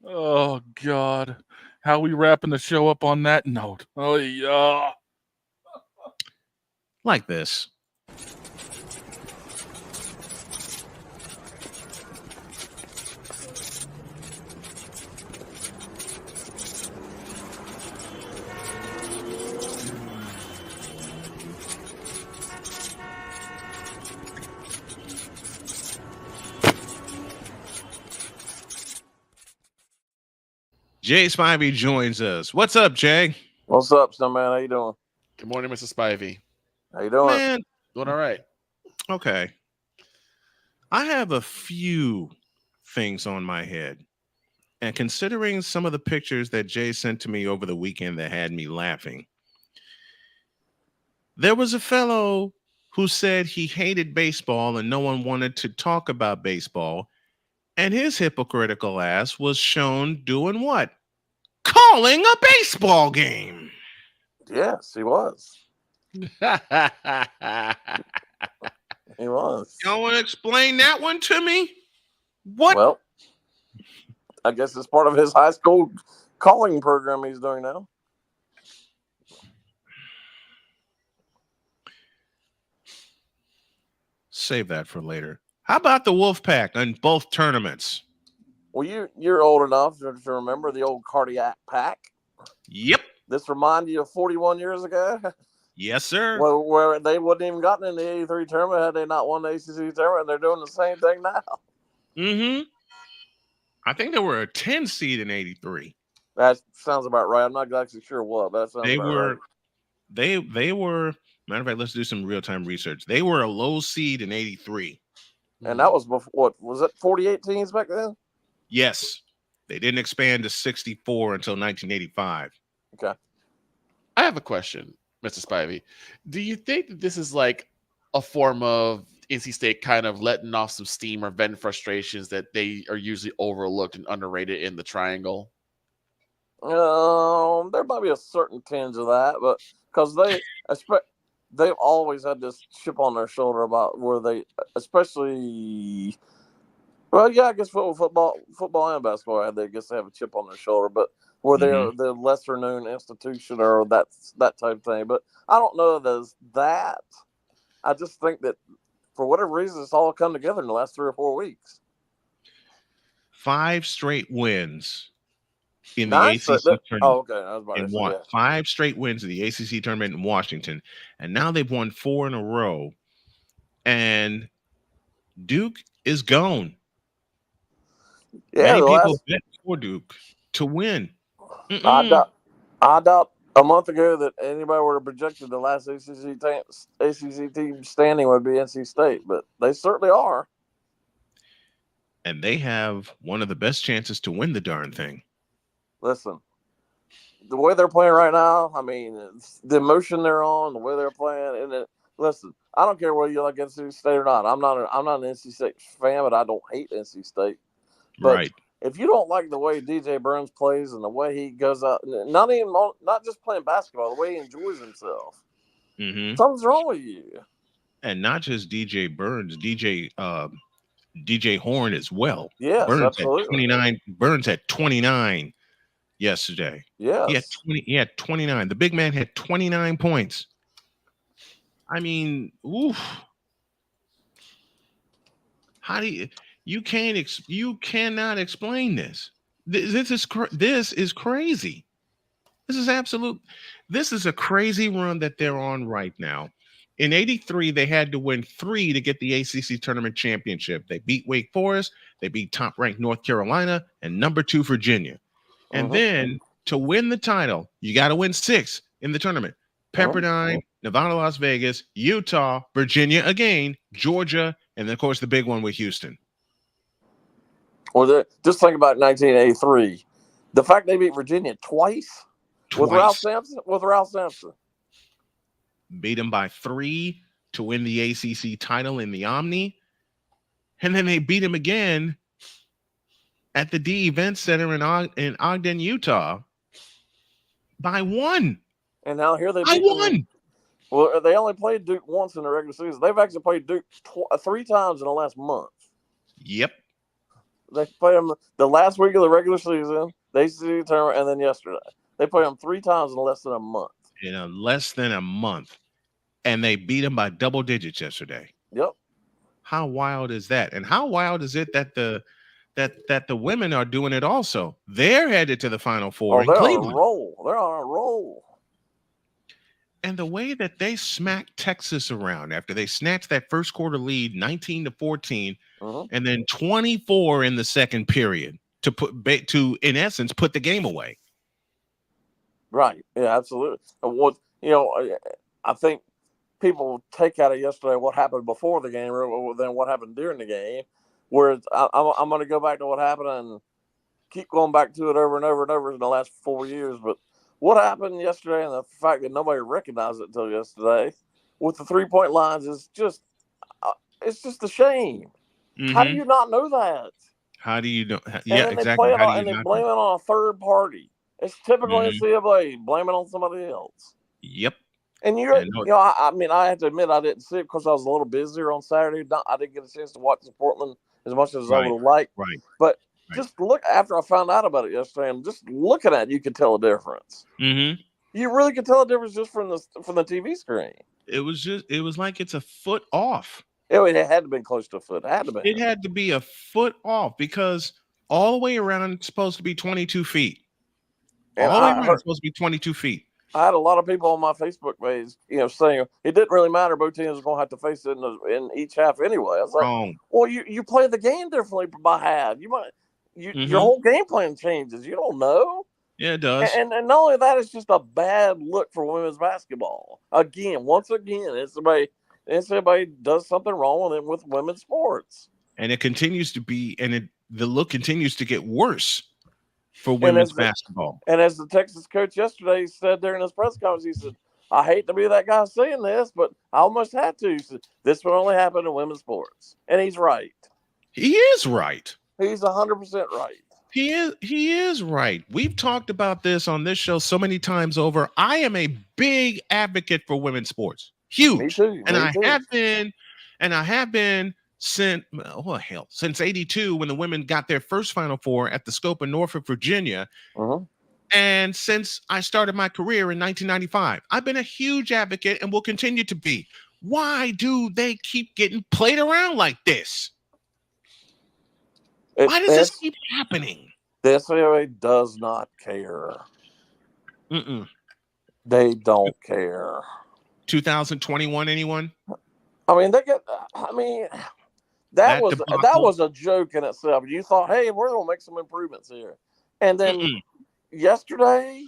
B: Oh, God. How we wrapping the show up on that note? Oh, yeah.
A: Like this. Jay Spivey joins us. What's up, Jay?
D: What's up, Snowman? How you doing?
H: Good morning, Mr. Spivey.
D: How you doing?
A: Man,
H: doing all right.
A: Okay. I have a few things on my head. And considering some of the pictures that Jay sent to me over the weekend that had me laughing, there was a fellow who said he hated baseball and no one wanted to talk about baseball. And his hypocritical ass was shown doing what? Calling a baseball game.
D: Yes, he was. He was.
A: Y'all want to explain that one to me? What?
D: Well, I guess it's part of his high school calling program he's doing now.
A: Save that for later. How about the Wolfpack in both tournaments?
D: Well, you're old enough to remember the old cardiac pack.
A: Yep.
D: This remind you of 41 years ago?
A: Yes, sir.
D: Where they wouldn't even gotten in the 83 tournament had they not won the ACC tournament, and they're doing the same thing now.
A: Mm-hmm. I think they were a 10 seed in 83.
D: That sounds about right. I'm not exactly sure what, but that sounds
A: They
D: about
A: were,
D: right.
A: they were, matter of fact, let's do some real-time research. They were a low seed in 83.
D: And that was before, what, was it 48 teams back then?
A: Yes. They didn't expand to 64 until 1985.
D: Okay.
H: I have a question, Mr. Spivey. Do you think that this is like a form of NC State kind of letting off some steam or venting frustrations that they are usually overlooked and underrated in the triangle?
D: There might be a certain tinge of that, but because they've always had this chip on their shoulder about where they, especially, well, yeah, I guess football and basketball, I guess they have a chip on their shoulder, but where they're the lesser known institution or that type of thing. But I don't know that there's that. I just think that for whatever reason, it's all come together in the last 3 or 4 weeks.
A: 5 straight wins in the
D: Nice.
A: ACC tournament.
D: Oh, okay. I was about to say, yeah.
A: 5 straight wins in the ACC tournament in Washington, and now they've won 4 in a row. And Duke is gone.
D: Yeah,
A: many people bet for Duke to win.
D: I doubt a month ago that anybody would have projected the last ACC team standing would be NC State, but they certainly are.
A: And they have one of the best chances to win the darn thing.
D: Listen, the way they're playing right now, I mean, the emotion they're on, the way they're playing, and listen, I don't care whether you like NC State or not. I'm not an NC State fan, but I don't hate NC State. But
A: right.
D: If you don't like the way DJ Burns plays and the way he goes out, not just playing basketball, the way he enjoys himself, something's wrong with you.
A: And not just DJ Burns, DJ Horn as well.
D: Yes,
A: Burns
D: absolutely.
A: Had 29. Burns had 29 yesterday.
D: Yes.
A: He had 29. The big man had 29 points. I mean, oof. How do you cannot explain this. This is crazy. This is a crazy run that they're on right now. In 83, they had to win 3 to get the ACC tournament championship. They beat Wake Forest, they beat top-ranked North Carolina, and number 2 Virginia. And then to win the title, you got to win 6 in the tournament. Pepperdine, Nevada, Las Vegas, Utah, Virginia again, Georgia, and then, of course, the big one with Houston.
D: Well, just think about 1983. The fact they beat Virginia twice. With Ralph Sampson.
A: Beat them by 3 to win the ACC title in the Omni. And then they beat him again at the D Event Center in Ogden, Utah by 1.
D: And now here they
A: won.
D: Well, they only played Duke once in the regular season. They've actually played Duke 3 times in the last month.
A: Yep.
D: They play them the last week of the regular season, the ACC tournament, and then yesterday. They play them 3 times in less than a month.
A: In less than a month, and they beat them by double digits yesterday.
D: Yep.
A: How wild is that? And how wild is it that the women are doing it also? They're headed to the Final Four in
D: they're
A: Cleveland.
D: on a roll. They're on a roll.
A: And the way that they smacked Texas around after they snatched that first quarter lead, 19-14, and then 24 in the second period to in essence put the game away.
D: Right. Yeah, absolutely. What I think people take out of yesterday what happened before the game rather than what happened during the game. Whereas I'm going to go back to what happened and keep going back to it over and over and over in the last 4 years. But what happened yesterday and the fact that nobody recognized it until yesterday with the 3-point lines is just it's just a shame.
A: Mm-hmm.
D: How do you not know that?
A: How do you know?
D: And
A: Yeah,
D: then
A: exactly.
D: They play it and they blame it on a third party. It's typical NCAA, blame it on somebody else.
A: Yep.
D: And I have to admit I didn't see it because I was a little busier on Saturday. I didn't get a chance to watch the Portland as much as I would have liked.
A: Right.
D: But just look after I found out about it yesterday, and just looking at it, you could tell a difference.
A: Mm-hmm.
D: You really could tell a difference just from the TV screen.
A: It was like it's a foot off.
D: It had to have been close to a foot. It
A: had to be a foot off because all the way around it's supposed to be 22 feet.
D: And
A: all the way around it's supposed to be 22 feet.
D: I had a lot of people on my Facebook page, saying it didn't really matter. Both teams are going to have to face it in each half anyway. I was like, well, you play the game differently by half. Your whole game plan changes. You don't know.
A: Yeah, it does.
D: And not only that, it's just a bad look for women's basketball. Once again, somebody does something wrong with women's sports.
A: And it continues to be, the look continues to get worse for women's basketball.
D: And as the Texas coach yesterday said during his press conference, he said, I hate to be that guy saying this, but I almost had to. He said, this would only happen in women's sports. And he's right.
A: He is right.
D: He's 100% right.
A: He is right. We've talked about this on this show so many times over. I am a big advocate for women's sports. Huge. Me
D: too.
A: I have been since 82 when the women got their first Final Four at the Scope in Norfolk, Virginia. And since I started my career in 1995, I've been a huge advocate and will continue to be. Why do they keep getting played around like this? Why does this keep happening?
D: The NCAA does not care.
A: Mm-mm.
D: They don't care.
A: 2021, anyone?
D: I mean, that was a joke in itself. You thought, hey, we're going to make some improvements here. And then yesterday,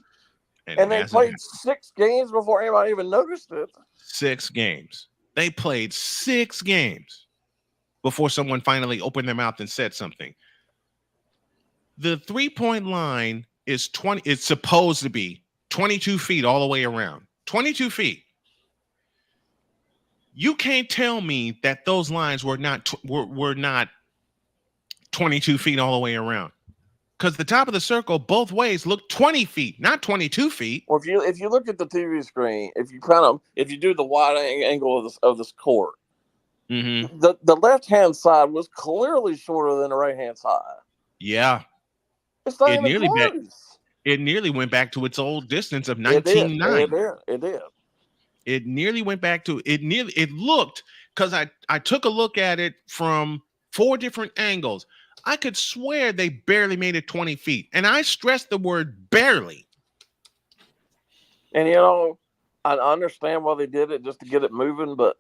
D: and they played 6 games before anybody even noticed it.
A: 6 games. They played 6 games before someone finally opened their mouth and said something. The 3-point line is it's supposed to be 22 feet all the way around. 22 feet. You can't tell me that those lines were not 22 feet all the way around, because the top of the circle both ways look 20 feet, not 22 feet.
D: Well, if you look at the TV screen, if you do the wide angle of this court, the left hand side was clearly shorter than the right hand side.
A: Yeah,
D: it's not even close.
A: It nearly went back to its old distance of 19.9.
D: It did.
A: It nearly went back to it. It looked, because I took a look at it from 4 different angles. I could swear they barely made it 20 feet. And I stress the word barely.
D: And, I understand why they did it, just to get it moving. But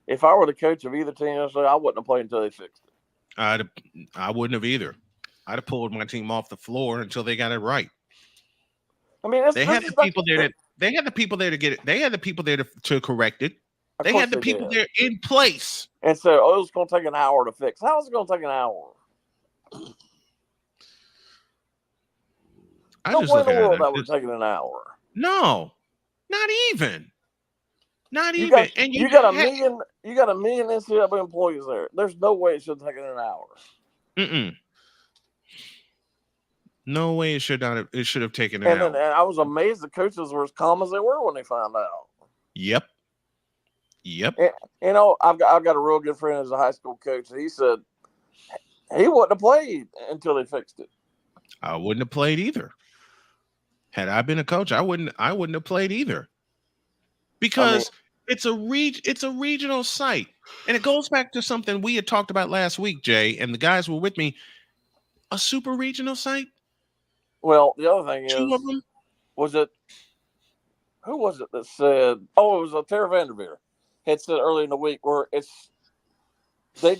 D: if I were the coach of either team, I wouldn't have played until they fixed it.
A: I wouldn't have either. I'd have pulled my team off the floor until they got it right.
D: I mean,
A: they had the people there to get it. They had the people there to correct it. They had the people there in place.
D: And so, it was going to take an hour to fix. How is it going to take an hour? No way in the world that would have taken an hour.
A: No, not even. Not
D: you
A: even.
D: Got, you got a million NCAA employees there. There's no way it should have taken an hour.
A: Mm-mm. No way it should have taken an hour.
D: And I was amazed the coaches were as calm as they were when they found out.
A: Yep.
D: And, I've got a real good friend as a high school coach. He said He wouldn't have played until they fixed it.
A: I wouldn't have played either. Had I been a coach, I wouldn't have played either. Because it's a regional site. And it goes back to something we had talked about last week, Jay, and the guys were with me. A super regional site?
D: Well, the other thing
A: Two
D: is,
A: of them?
D: was it, who was it that said, oh, it was Tara Vanderveer had said early in the week where it's, they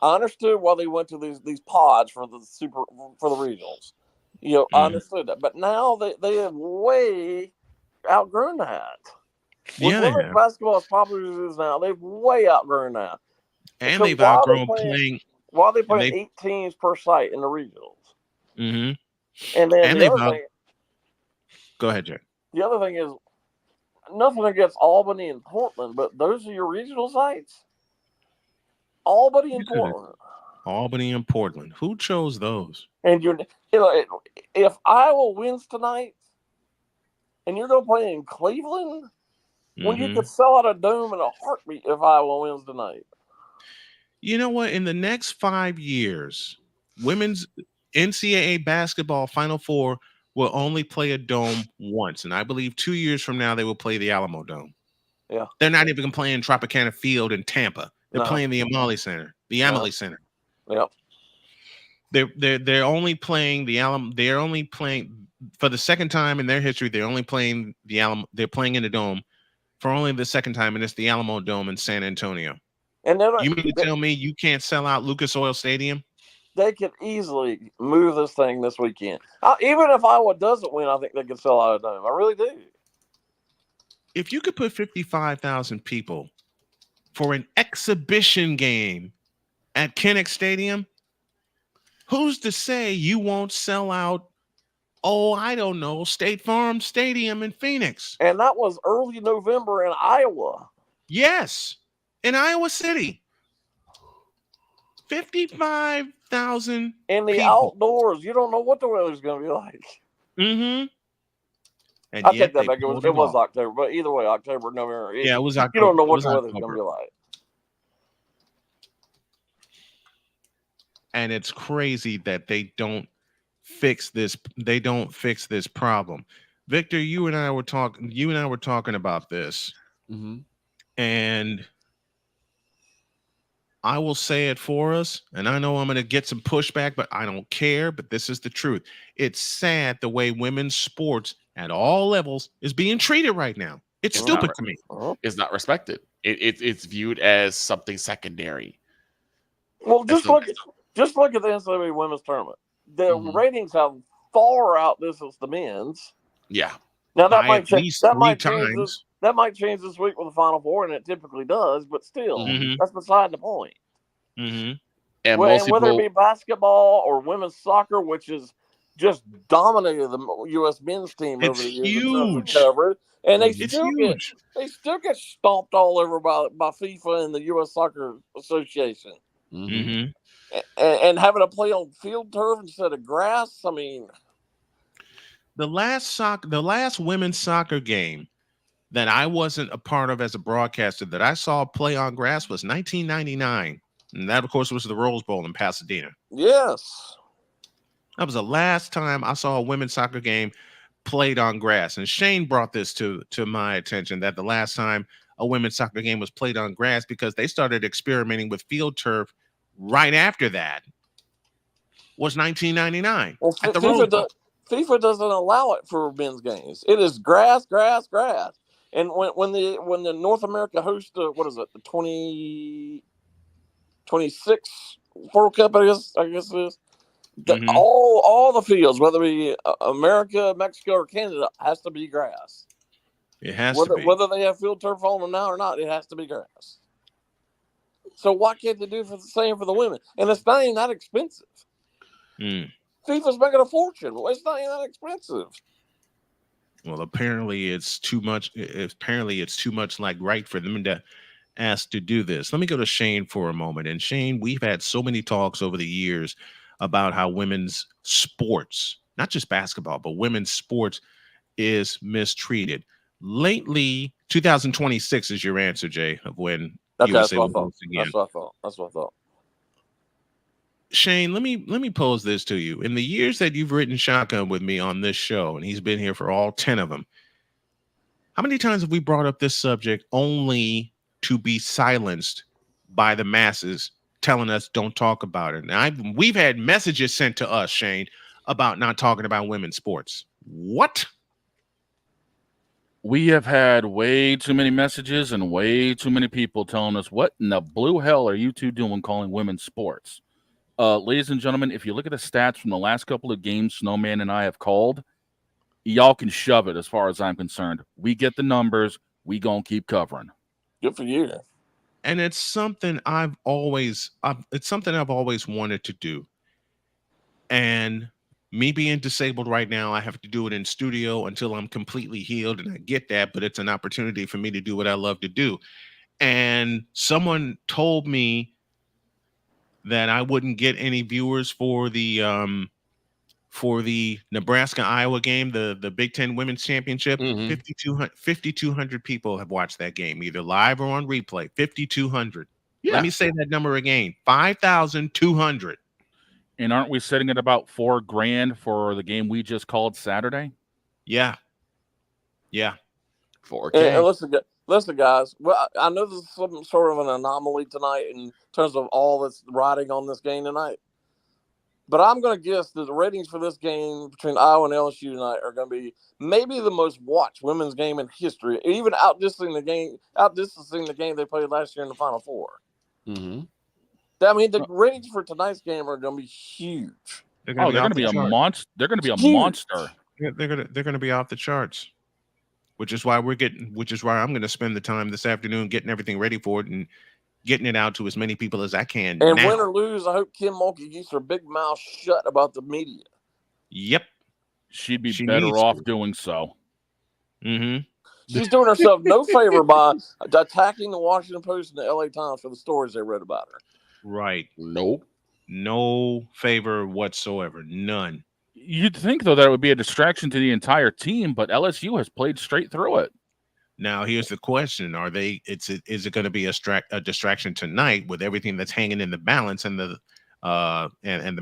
D: I understood why they went to these pods for the regionals. You know, I understood that. But now they have way outgrown that. With women's basketball as popular as it is now, they've way outgrown that.
A: And
D: so
A: they've outgrown playing.
D: Why are they playing 8 teams per site in the regionals?
A: Mm-hmm.
D: And then the other thing.
A: Go ahead, Jay.
D: The other thing is, nothing against Albany and Portland, but those are your regional sites. Albany and Portland.
A: Albany and Portland. Who chose those?
D: And if Iowa wins tonight, and you're going to play in Cleveland, when you could sell out a dome in a heartbeat if Iowa wins tonight.
A: You know what? In the next 5 years, women's NCAA basketball Final Four will only play a dome once. And I believe 2 years from now, they will play the Alamo Dome.
D: Yeah.
A: They're not even playing Tropicana Field in Tampa. They're playing the Amalie Center, the Amalie Center.
D: Yep.
A: They're only playing the Alamo. They're only playing for the second time in their history. They're only playing the Alamo. They're playing in the dome for only the second time, and it's the Alamo Dome in San Antonio.
D: And then
A: you mean to tell me you can't sell out Lucas Oil Stadium?
D: They could easily move this thing this weekend. Even if Iowa doesn't win, I think they could sell out a dome. I really do.
A: If you could put 55,000 people for an exhibition game at Kinnick Stadium, who's to say you won't sell out, I don't know, State Farm Stadium in Phoenix?
D: And that was early November in Iowa.
A: Yes, in Iowa City. 55,000
D: in the
A: people.
D: Outdoors. You don't know what the weather's going to be like.
A: Mm-hmm. And
D: I take that back. It was October, but either way, October, November.
A: Yeah, it was October.
D: You don't know what the weather's going to be like.
A: And it's crazy that they don't fix this. They don't fix this problem. Victor, you and I were talking about this, and I will say it for us. And I know I'm going to get some pushback, but I don't care. But this is the truth. It's sad the way women's sports at all levels is being treated right now. It's stupid to me.
H: It's not respected. It's viewed as something secondary.
D: Well, just look at the NCAA women's tournament. The ratings have far outdistanced the men's.
H: Yeah.
D: Now that might change. That might change this week with the Final Four, and it typically does. But still, that's beside the point.
H: And
D: whether it be basketball or women's soccer, which is just dominated the U.S. men's team over the years,
A: huge.
D: And they still get stomped all over by FIFA and the U.S. Soccer Association. And having to play on field turf instead of grass. I mean,
A: the last women's soccer game that I wasn't a part of as a broadcaster that I saw play on grass was 1999, and that of course was the Rose Bowl in Pasadena.
D: Yes,
A: that was the last time I saw a women's soccer game played on grass. And Shane brought this to my attention that the last time a women's soccer game was played on grass, because they started experimenting with field turf right after that, was 1999.
D: Well,
A: at the Rose Bowl.
D: FIFA doesn't allow it for men's games. It is grass. And when the North America hosts the 26 World Cup, I guess it is. All the fields, whether it be America, Mexico, or Canada, has to be grass.
A: It has
D: to
A: be.
D: Whether they have field turf on them now or not, it has to be grass. So why can't they do the same for the women? And it's not even that expensive. FIFA's making a fortune. It's not even that expensive.
A: Well, apparently it's too much. Apparently it's too much right for them to ask to do this. Let me go to Shane for a moment. And Shane, we've had so many talks over the years about how women's sports, not just basketball, but women's sports is mistreated. Lately, 2026 is your answer, Jay, of when USA will host again.
D: That's what I thought.
A: Shane, let me pose this to you. In the years that you've ridden shotgun with me on this show, and he's been here for all 10 of them, how many times have we brought up this subject only to be silenced by the masses telling us don't talk about it? And we've had messages sent to us, Shane, about not talking about women's sports. What?
B: We have had way too many messages and way too many people telling us, what in the blue hell are you two doing calling women's sports? Ladies and gentlemen, if you look at the stats from the last couple of games Snowman and I have called, y'all can shove it as far as I'm concerned. We get the numbers. We gonna keep covering.
D: Good for you.
A: And it's something I've always wanted to do. And me being disabled right now, I have to do it in studio until I'm completely healed, and I get that, but it's an opportunity for me to do what I love to do. And someone told me that I wouldn't get any viewers for the Nebraska-Iowa game, the Big Ten Women's Championship. 5,200 people have watched that game, either live or on replay. 5,200.
B: Yeah.
A: Let me say that number again. 5,200.
B: And aren't we sitting at about $4,000 for the game we just called Saturday?
A: Yeah. Yeah.
D: 4K. And listen, guys. Well, I know this is some sort of an anomaly tonight in terms of all that's riding on this game tonight. But I'm going to guess that the ratings for this game between Iowa and LSU tonight are going to be maybe the most watched women's game in history, even outdistancing the game they played last year in the Final Four.
H: Mm-hmm.
D: I mean, the ratings for tonight's game are going to be huge.
B: They're going to be a monster. They're going to be a monster.
A: Yeah, they're going to be off the charts. Which is why I'm going to spend the time this afternoon getting everything ready for it and getting it out to as many people as I can.
D: And
A: now.
D: Win or lose, I hope Kim Mulkey keeps her big mouth shut about the media.
A: Yep.
B: She'd be better off doing so.
A: Mm-hmm.
D: She's doing herself no favor by attacking the Washington Post and the LA Times for the stories they read about her.
A: Right.
H: Nope.
A: No favor whatsoever. None.
B: You'd think, though, that it would be a distraction to the entire team, but LSU has played straight through it.
A: Now, here's the question: is it going to be a distraction tonight with everything that's hanging in the balance and the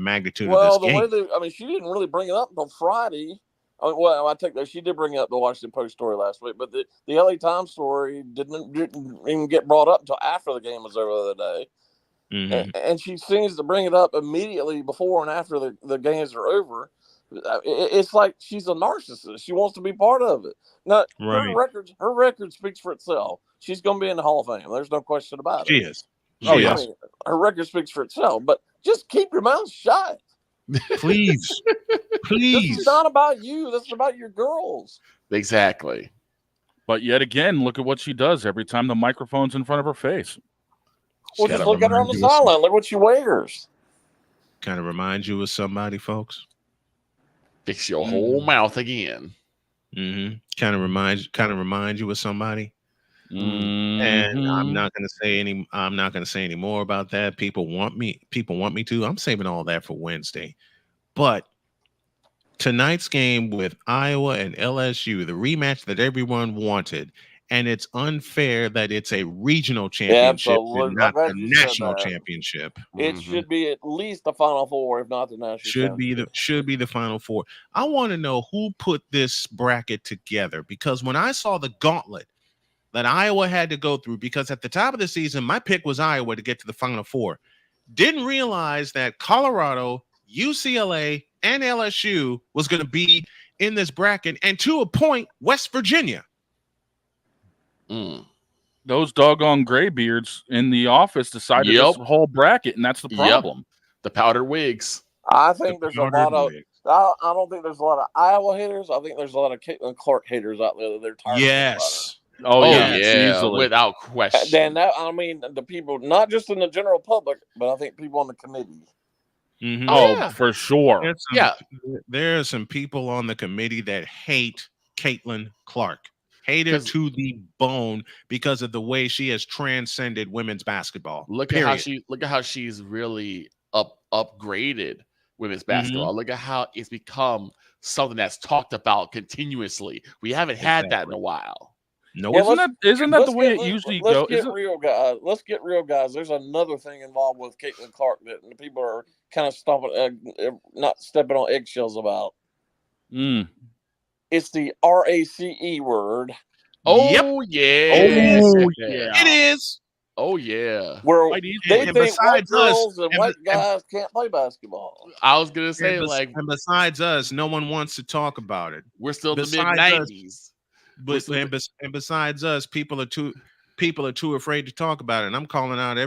A: magnitude of this game?
D: She didn't really bring it up until Friday. I take that she did bring up the Washington Post story last week, but the LA Times story didn't even get brought up until after the game was over the other day.
A: Mm-hmm.
D: And she seems to bring it up immediately before and after the games are over. It's like she's a narcissist. She wants to be part of it. Now,
A: right.
D: her record speaks for itself. She's going to be in the Hall of Fame. There's no question about it.
A: She is.
D: Yes. Her record speaks for itself. But just keep your mouth shut.
A: Please. Please.
D: This is not about you. This is about your girls.
H: Exactly.
B: But yet again, look at what she does every time the microphone's in front of her face.
D: Well, just look at her on the sideline. Look what she wears.
A: Kind of reminds you of somebody, folks.
H: Fix your whole mouth again.
A: Mm-hmm. Kind of reminds you of somebody.
B: Mm-hmm.
A: And I'm not going to say any more about that. People want me to. I'm saving all that for Wednesday. But tonight's game with Iowa and LSU, the rematch that everyone wanted, and it's unfair that it's a regional championship and not the national championship.
D: It should be at least the Final Four, if not the national championship.
A: Should be the Final Four. I want to know who put this bracket together, because when I saw the gauntlet that Iowa had to go through, because at the top of the season, my pick was Iowa to get to the Final Four. Didn't realize that Colorado, UCLA, and LSU was going to be in this bracket, and to a point, West Virginia.
B: Those doggone graybeards in the office decided this whole bracket, and that's the problem.
H: The powdered wigs.
D: I think there's a lot of. I don't think there's a lot of Iowa haters. I think there's a lot of Caitlin Clark haters out there that they're tired.
A: Yes.
B: Oh yeah,
H: easily. Without question.
D: Then the people, not just in the general public, but I think people on the committee.
A: Mm-hmm.
B: Oh, for sure.
A: There are some people on the committee that hate Caitlin Clark. Hate her to the bone because of the way she has transcended women's basketball.
H: Look at how she's really upgraded women's basketball. Look at how it's become something that's talked about continuously. We haven't had that in a while.
A: No,
D: Yeah,
B: isn't that the way it usually goes?
D: Let's get real, guys. Let's get real, guys. There's another thing involved with Caitlin Clark that people are kind of not stepping on eggshells about. It's the RACE word.
H: Oh yeah.
A: Oh yeah. It is.
H: Oh yeah.
D: Where they
A: and
D: think white
A: besides us,
D: girls and white guys can't play basketball.
H: I was gonna say
A: and besides us, no one wants to talk about it.
H: We're still in the
A: Besides
H: mid-90s.
A: us, and besides us, people are too afraid to talk about it. And I'm calling out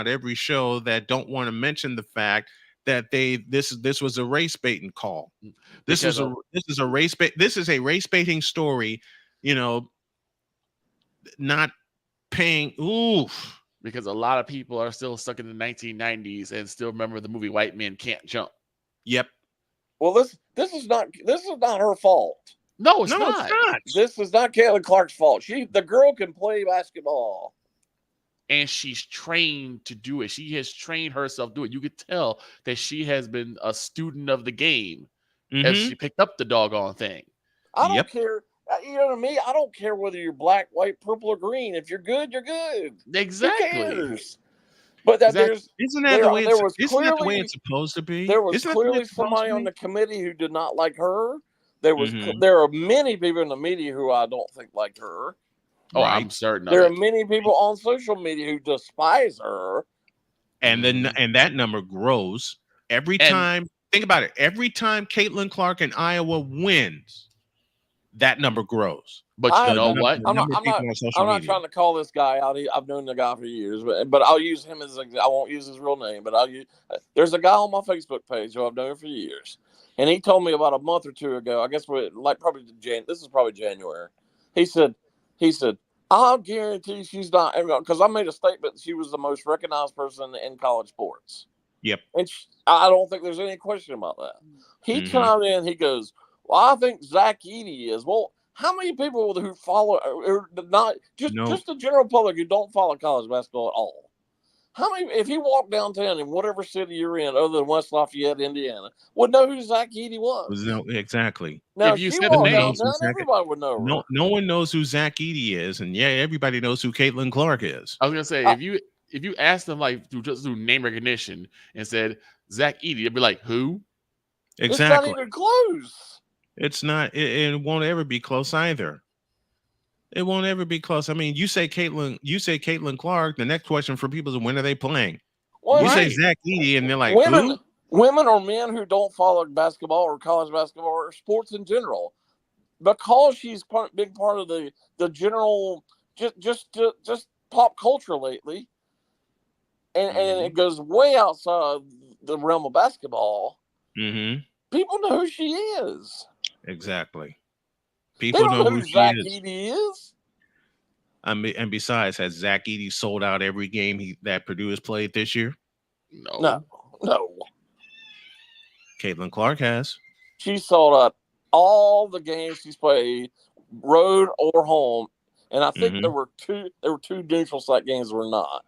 A: every show that don't want to mention the fact that this was a race baiting call. This is a race baiting story, you know, not paying
H: because a lot of people are still stuck in the 1990s and still remember the movie White Men Can't Jump.
A: Yep.
D: Well, this is not her fault.
H: No, it's not.
D: This is not Caitlin Clark's fault. The girl can play basketball.
H: And she's trained to do it. She has trained herself to do it. You could tell that she has been a student of the game as she picked up the doggone thing.
D: I don't care. You know what I mean? I don't care whether you're black, white, purple, or green. If you're good, you're good.
H: Exactly.
D: Who cares? But
A: isn't that the way it's supposed to be?
D: There was clearly somebody on the committee who did not like her. There are many people in the media who I don't think like her.
H: Oh, right. I'm certain.
D: There are many people on social media who despise her.
A: And then that number grows every time. Think about it. Every time Caitlin Clark in Iowa wins, that number grows.
H: But you know what?
D: I'm not trying to call this guy out. I've known the guy for years, but I'll use him as I won't use his real name. But there's a guy on my Facebook page who I've known for years, and he told me about a month or two ago. I guess this is probably January. He said, I'll guarantee she's not, because I made a statement that she was the most recognized person in college sports.
A: Yep.
D: And I don't think there's any question about that. He chimed in. He goes, well, I think Zach Edey is. Well, how many people who follow, or not just the general public who don't follow college basketball at all? How many, if you walk downtown in whatever city you're in, other than West Lafayette, Indiana, would know who Zach Edey was?
A: No, exactly.
D: Now, if you said the name, everybody would know.
A: No one knows who Zach Edey is, and everybody knows who Caitlin Clark is.
H: I was gonna say if you asked them like through name recognition and said Zach Edey, they'd be like, who?
A: Exactly.
D: It's not even close.
A: It's not. It won't ever be close either. It won't ever be close. I mean, you say Caitlin Clark. The next question for people is, when are they playing? Well, you say Zach Edey, and they're like,
D: women
A: who?
D: or men who don't follow basketball or college basketball or sports in general, because she's big part of the general just pop culture lately, and it goes way outside the realm of basketball. People know who she is.
A: Exactly.
D: People know who Zach Edey is.
A: And besides, has Zach Edey sold out every game that Purdue has played this year?
D: No.
A: Caitlin Clark has.
D: She sold out all the games she's played, road or home, and I think there were two neutral site games that were not,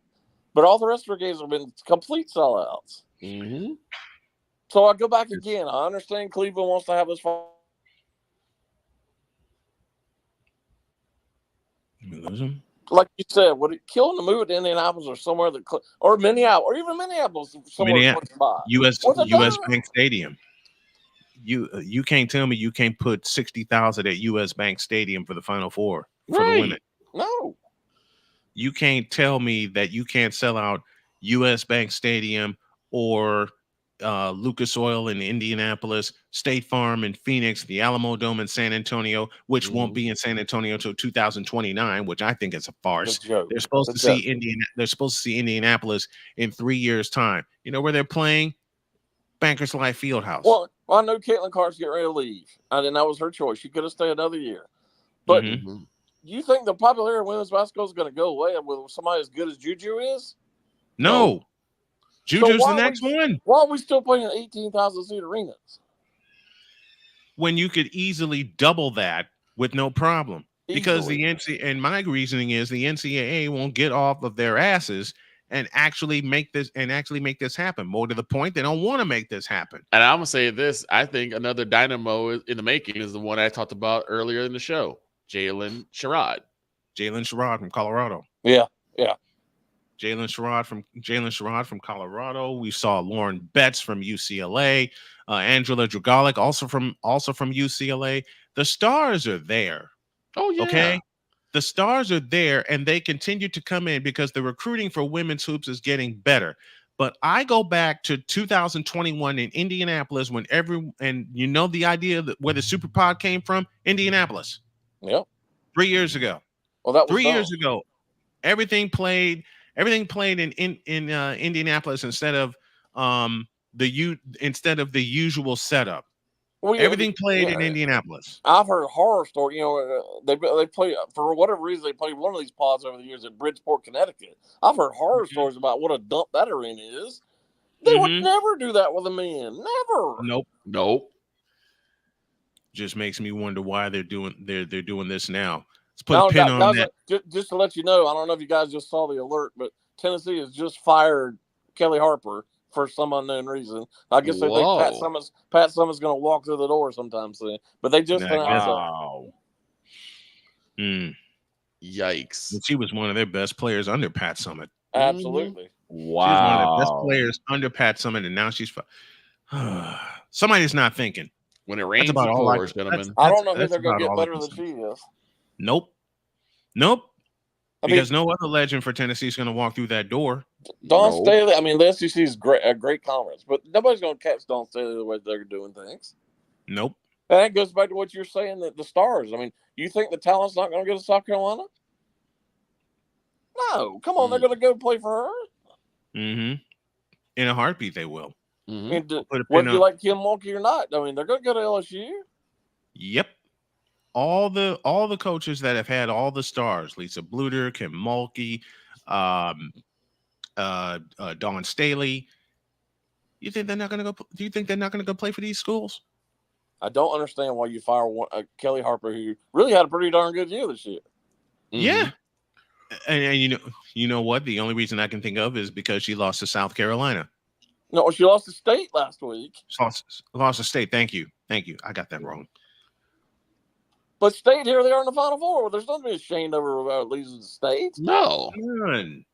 D: but all the rest of her games have been complete sellouts. So I go back again. I understand Cleveland wants to have this fun. Like you said, would it kill them to move to Indianapolis or somewhere or Minneapolis, or even Minneapolis somewhere close by?
A: US Bank Stadium. You can't tell me you can't put 60,000 at US Bank Stadium for the Final Four for the women.
D: No.
A: You can't tell me that you can't sell out US Bank Stadium or Lucas Oil in Indianapolis, State Farm in Phoenix, the Alamo Dome in San Antonio, which won't be in San Antonio until 2029, which I think is a farce. They're supposed to see Indianapolis in 3 years' time. You know where they're playing? Bankers Life Fieldhouse.
D: Well, I know Caitlin Clark's getting ready to leave, and that was her choice. She could have stayed another year. But you think the popularity of women's basketball is going to go away with somebody as good as Juju is?
A: No. Juju's the next one.
D: Why are we still playing in 18,000 seat arenas?
A: When you could easily double that with no problem. Because the NCAA, and my reasoning is the NCAA won't get off of their asses and actually make this happen. More to the point, they don't want to make this happen.
H: And I'm gonna say this: I think another dynamo in the making is the one I talked about earlier in the show. Jalen Sherrod.
A: Jalen Sherrod from Colorado.
D: Yeah.
A: Jalen Sherrod from Colorado. We saw Lauren Betts from UCLA. Angela Dragalic also from UCLA. The stars are there.
H: Oh yeah.
A: Okay. The stars are there, and they continue to come in because the recruiting for women's hoops is getting better. But I go back to 2021 in Indianapolis and you know the idea that where the Super Pod came from? Indianapolis.
D: Yep. 3
A: years ago.
D: Well, that was
A: 3 years ago. Everything played in Indianapolis instead of the usual setup.
D: Well, yeah,
A: Everything played in Indianapolis.
D: I've heard horror story. You know, they play for whatever reason. They played one of these pods over the years at Bridgeport, Connecticut. I've heard horror stories about what a dump that arena is. They would never do that with a man. Never.
A: Nope. Just makes me wonder why they're doing this now. Let's put a pin on that.
D: Just to let you know, I don't know if you guys just saw the alert, but Tennessee has just fired Kelly Harper for some unknown reason. I guess they think Pat Summitt's going to walk through the door sometime soon. But they just
A: wow.
H: Yikes.
A: And she was one of their best players under Pat Summitt.
D: Absolutely.
A: Wow. She was one of the best players under Pat Summitt, and now she's somebody's not thinking.
H: When it rains, it pours, gentlemen.
D: I don't know who they're going to get better than she is.
A: Nope. Because no other legend for Tennessee is going to walk through that door.
D: Dawn Staley, I mean, the SEC is a great conference, but nobody's going to catch Dawn Staley the way they're doing things.
A: Nope.
D: And that goes back to what you're saying, that the stars. I mean, you think the talent's not going to go to South Carolina? No. Come on, they're going to go play for her.
A: In a heartbeat, they will.
D: I mean, whether you like Kim Mulkey or not, I mean, they're going to go to LSU.
A: Yep. All the coaches that have had all the stars, Lisa Bluter, Kim Mulkey, Dawn Staley. You think they're not going to go? Do you think they're not going to go play for these schools?
D: I don't understand why you fire Kelly Harper, who really had a pretty darn good year this year.
A: Yeah, and you know what? The only reason I can think of is because she lost to South Carolina.
D: No, she lost to State last week.
A: Lost to State. Thank you. I got that wrong.
D: But State, here they are in the Final Four. There's nothing to be ashamed over about losing to State.
H: No.
A: None.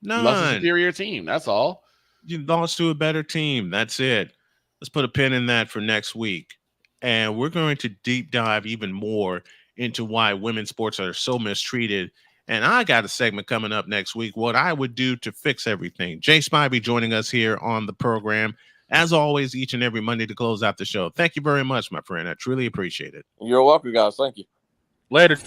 H: Lost a superior team. That's all.
A: You lost to a better team. That's it. Let's put a pin in that for next week. And we're going to deep dive even more into why women's sports are so mistreated. And I got a segment coming up next week, what I would do to fix everything. Jay Spivey joining us here on the program. As always, each and every Monday to close out the show. Thank you very much, my friend. I truly appreciate it.
D: You're welcome, guys. Thank you.
B: Later.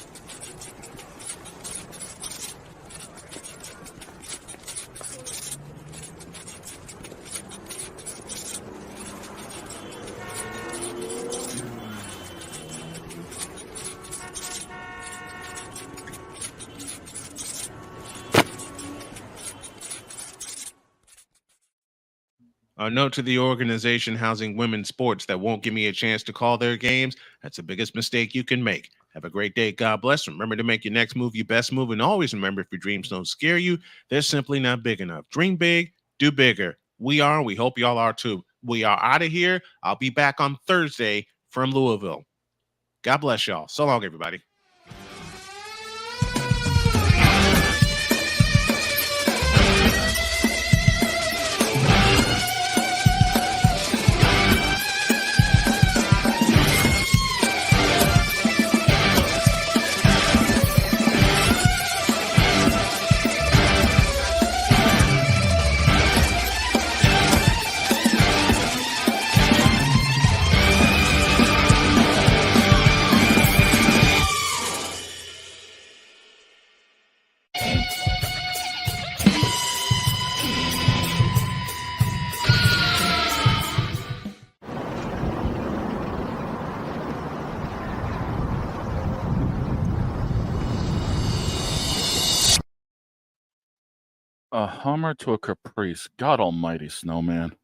A: A note to the organization housing women's sports that won't give me a chance to call their games. That's the biggest mistake you can make. Have a great day. God bless. Remember to make your next move your best move. And always remember, if your dreams don't scare you, they're simply not big enough. Dream big, do bigger. We hope y'all are too. We are out of here. I'll be back on Thursday from Louisville. God bless y'all. So long, everybody.
B: A Hummer to a Caprice. God almighty, Snowman.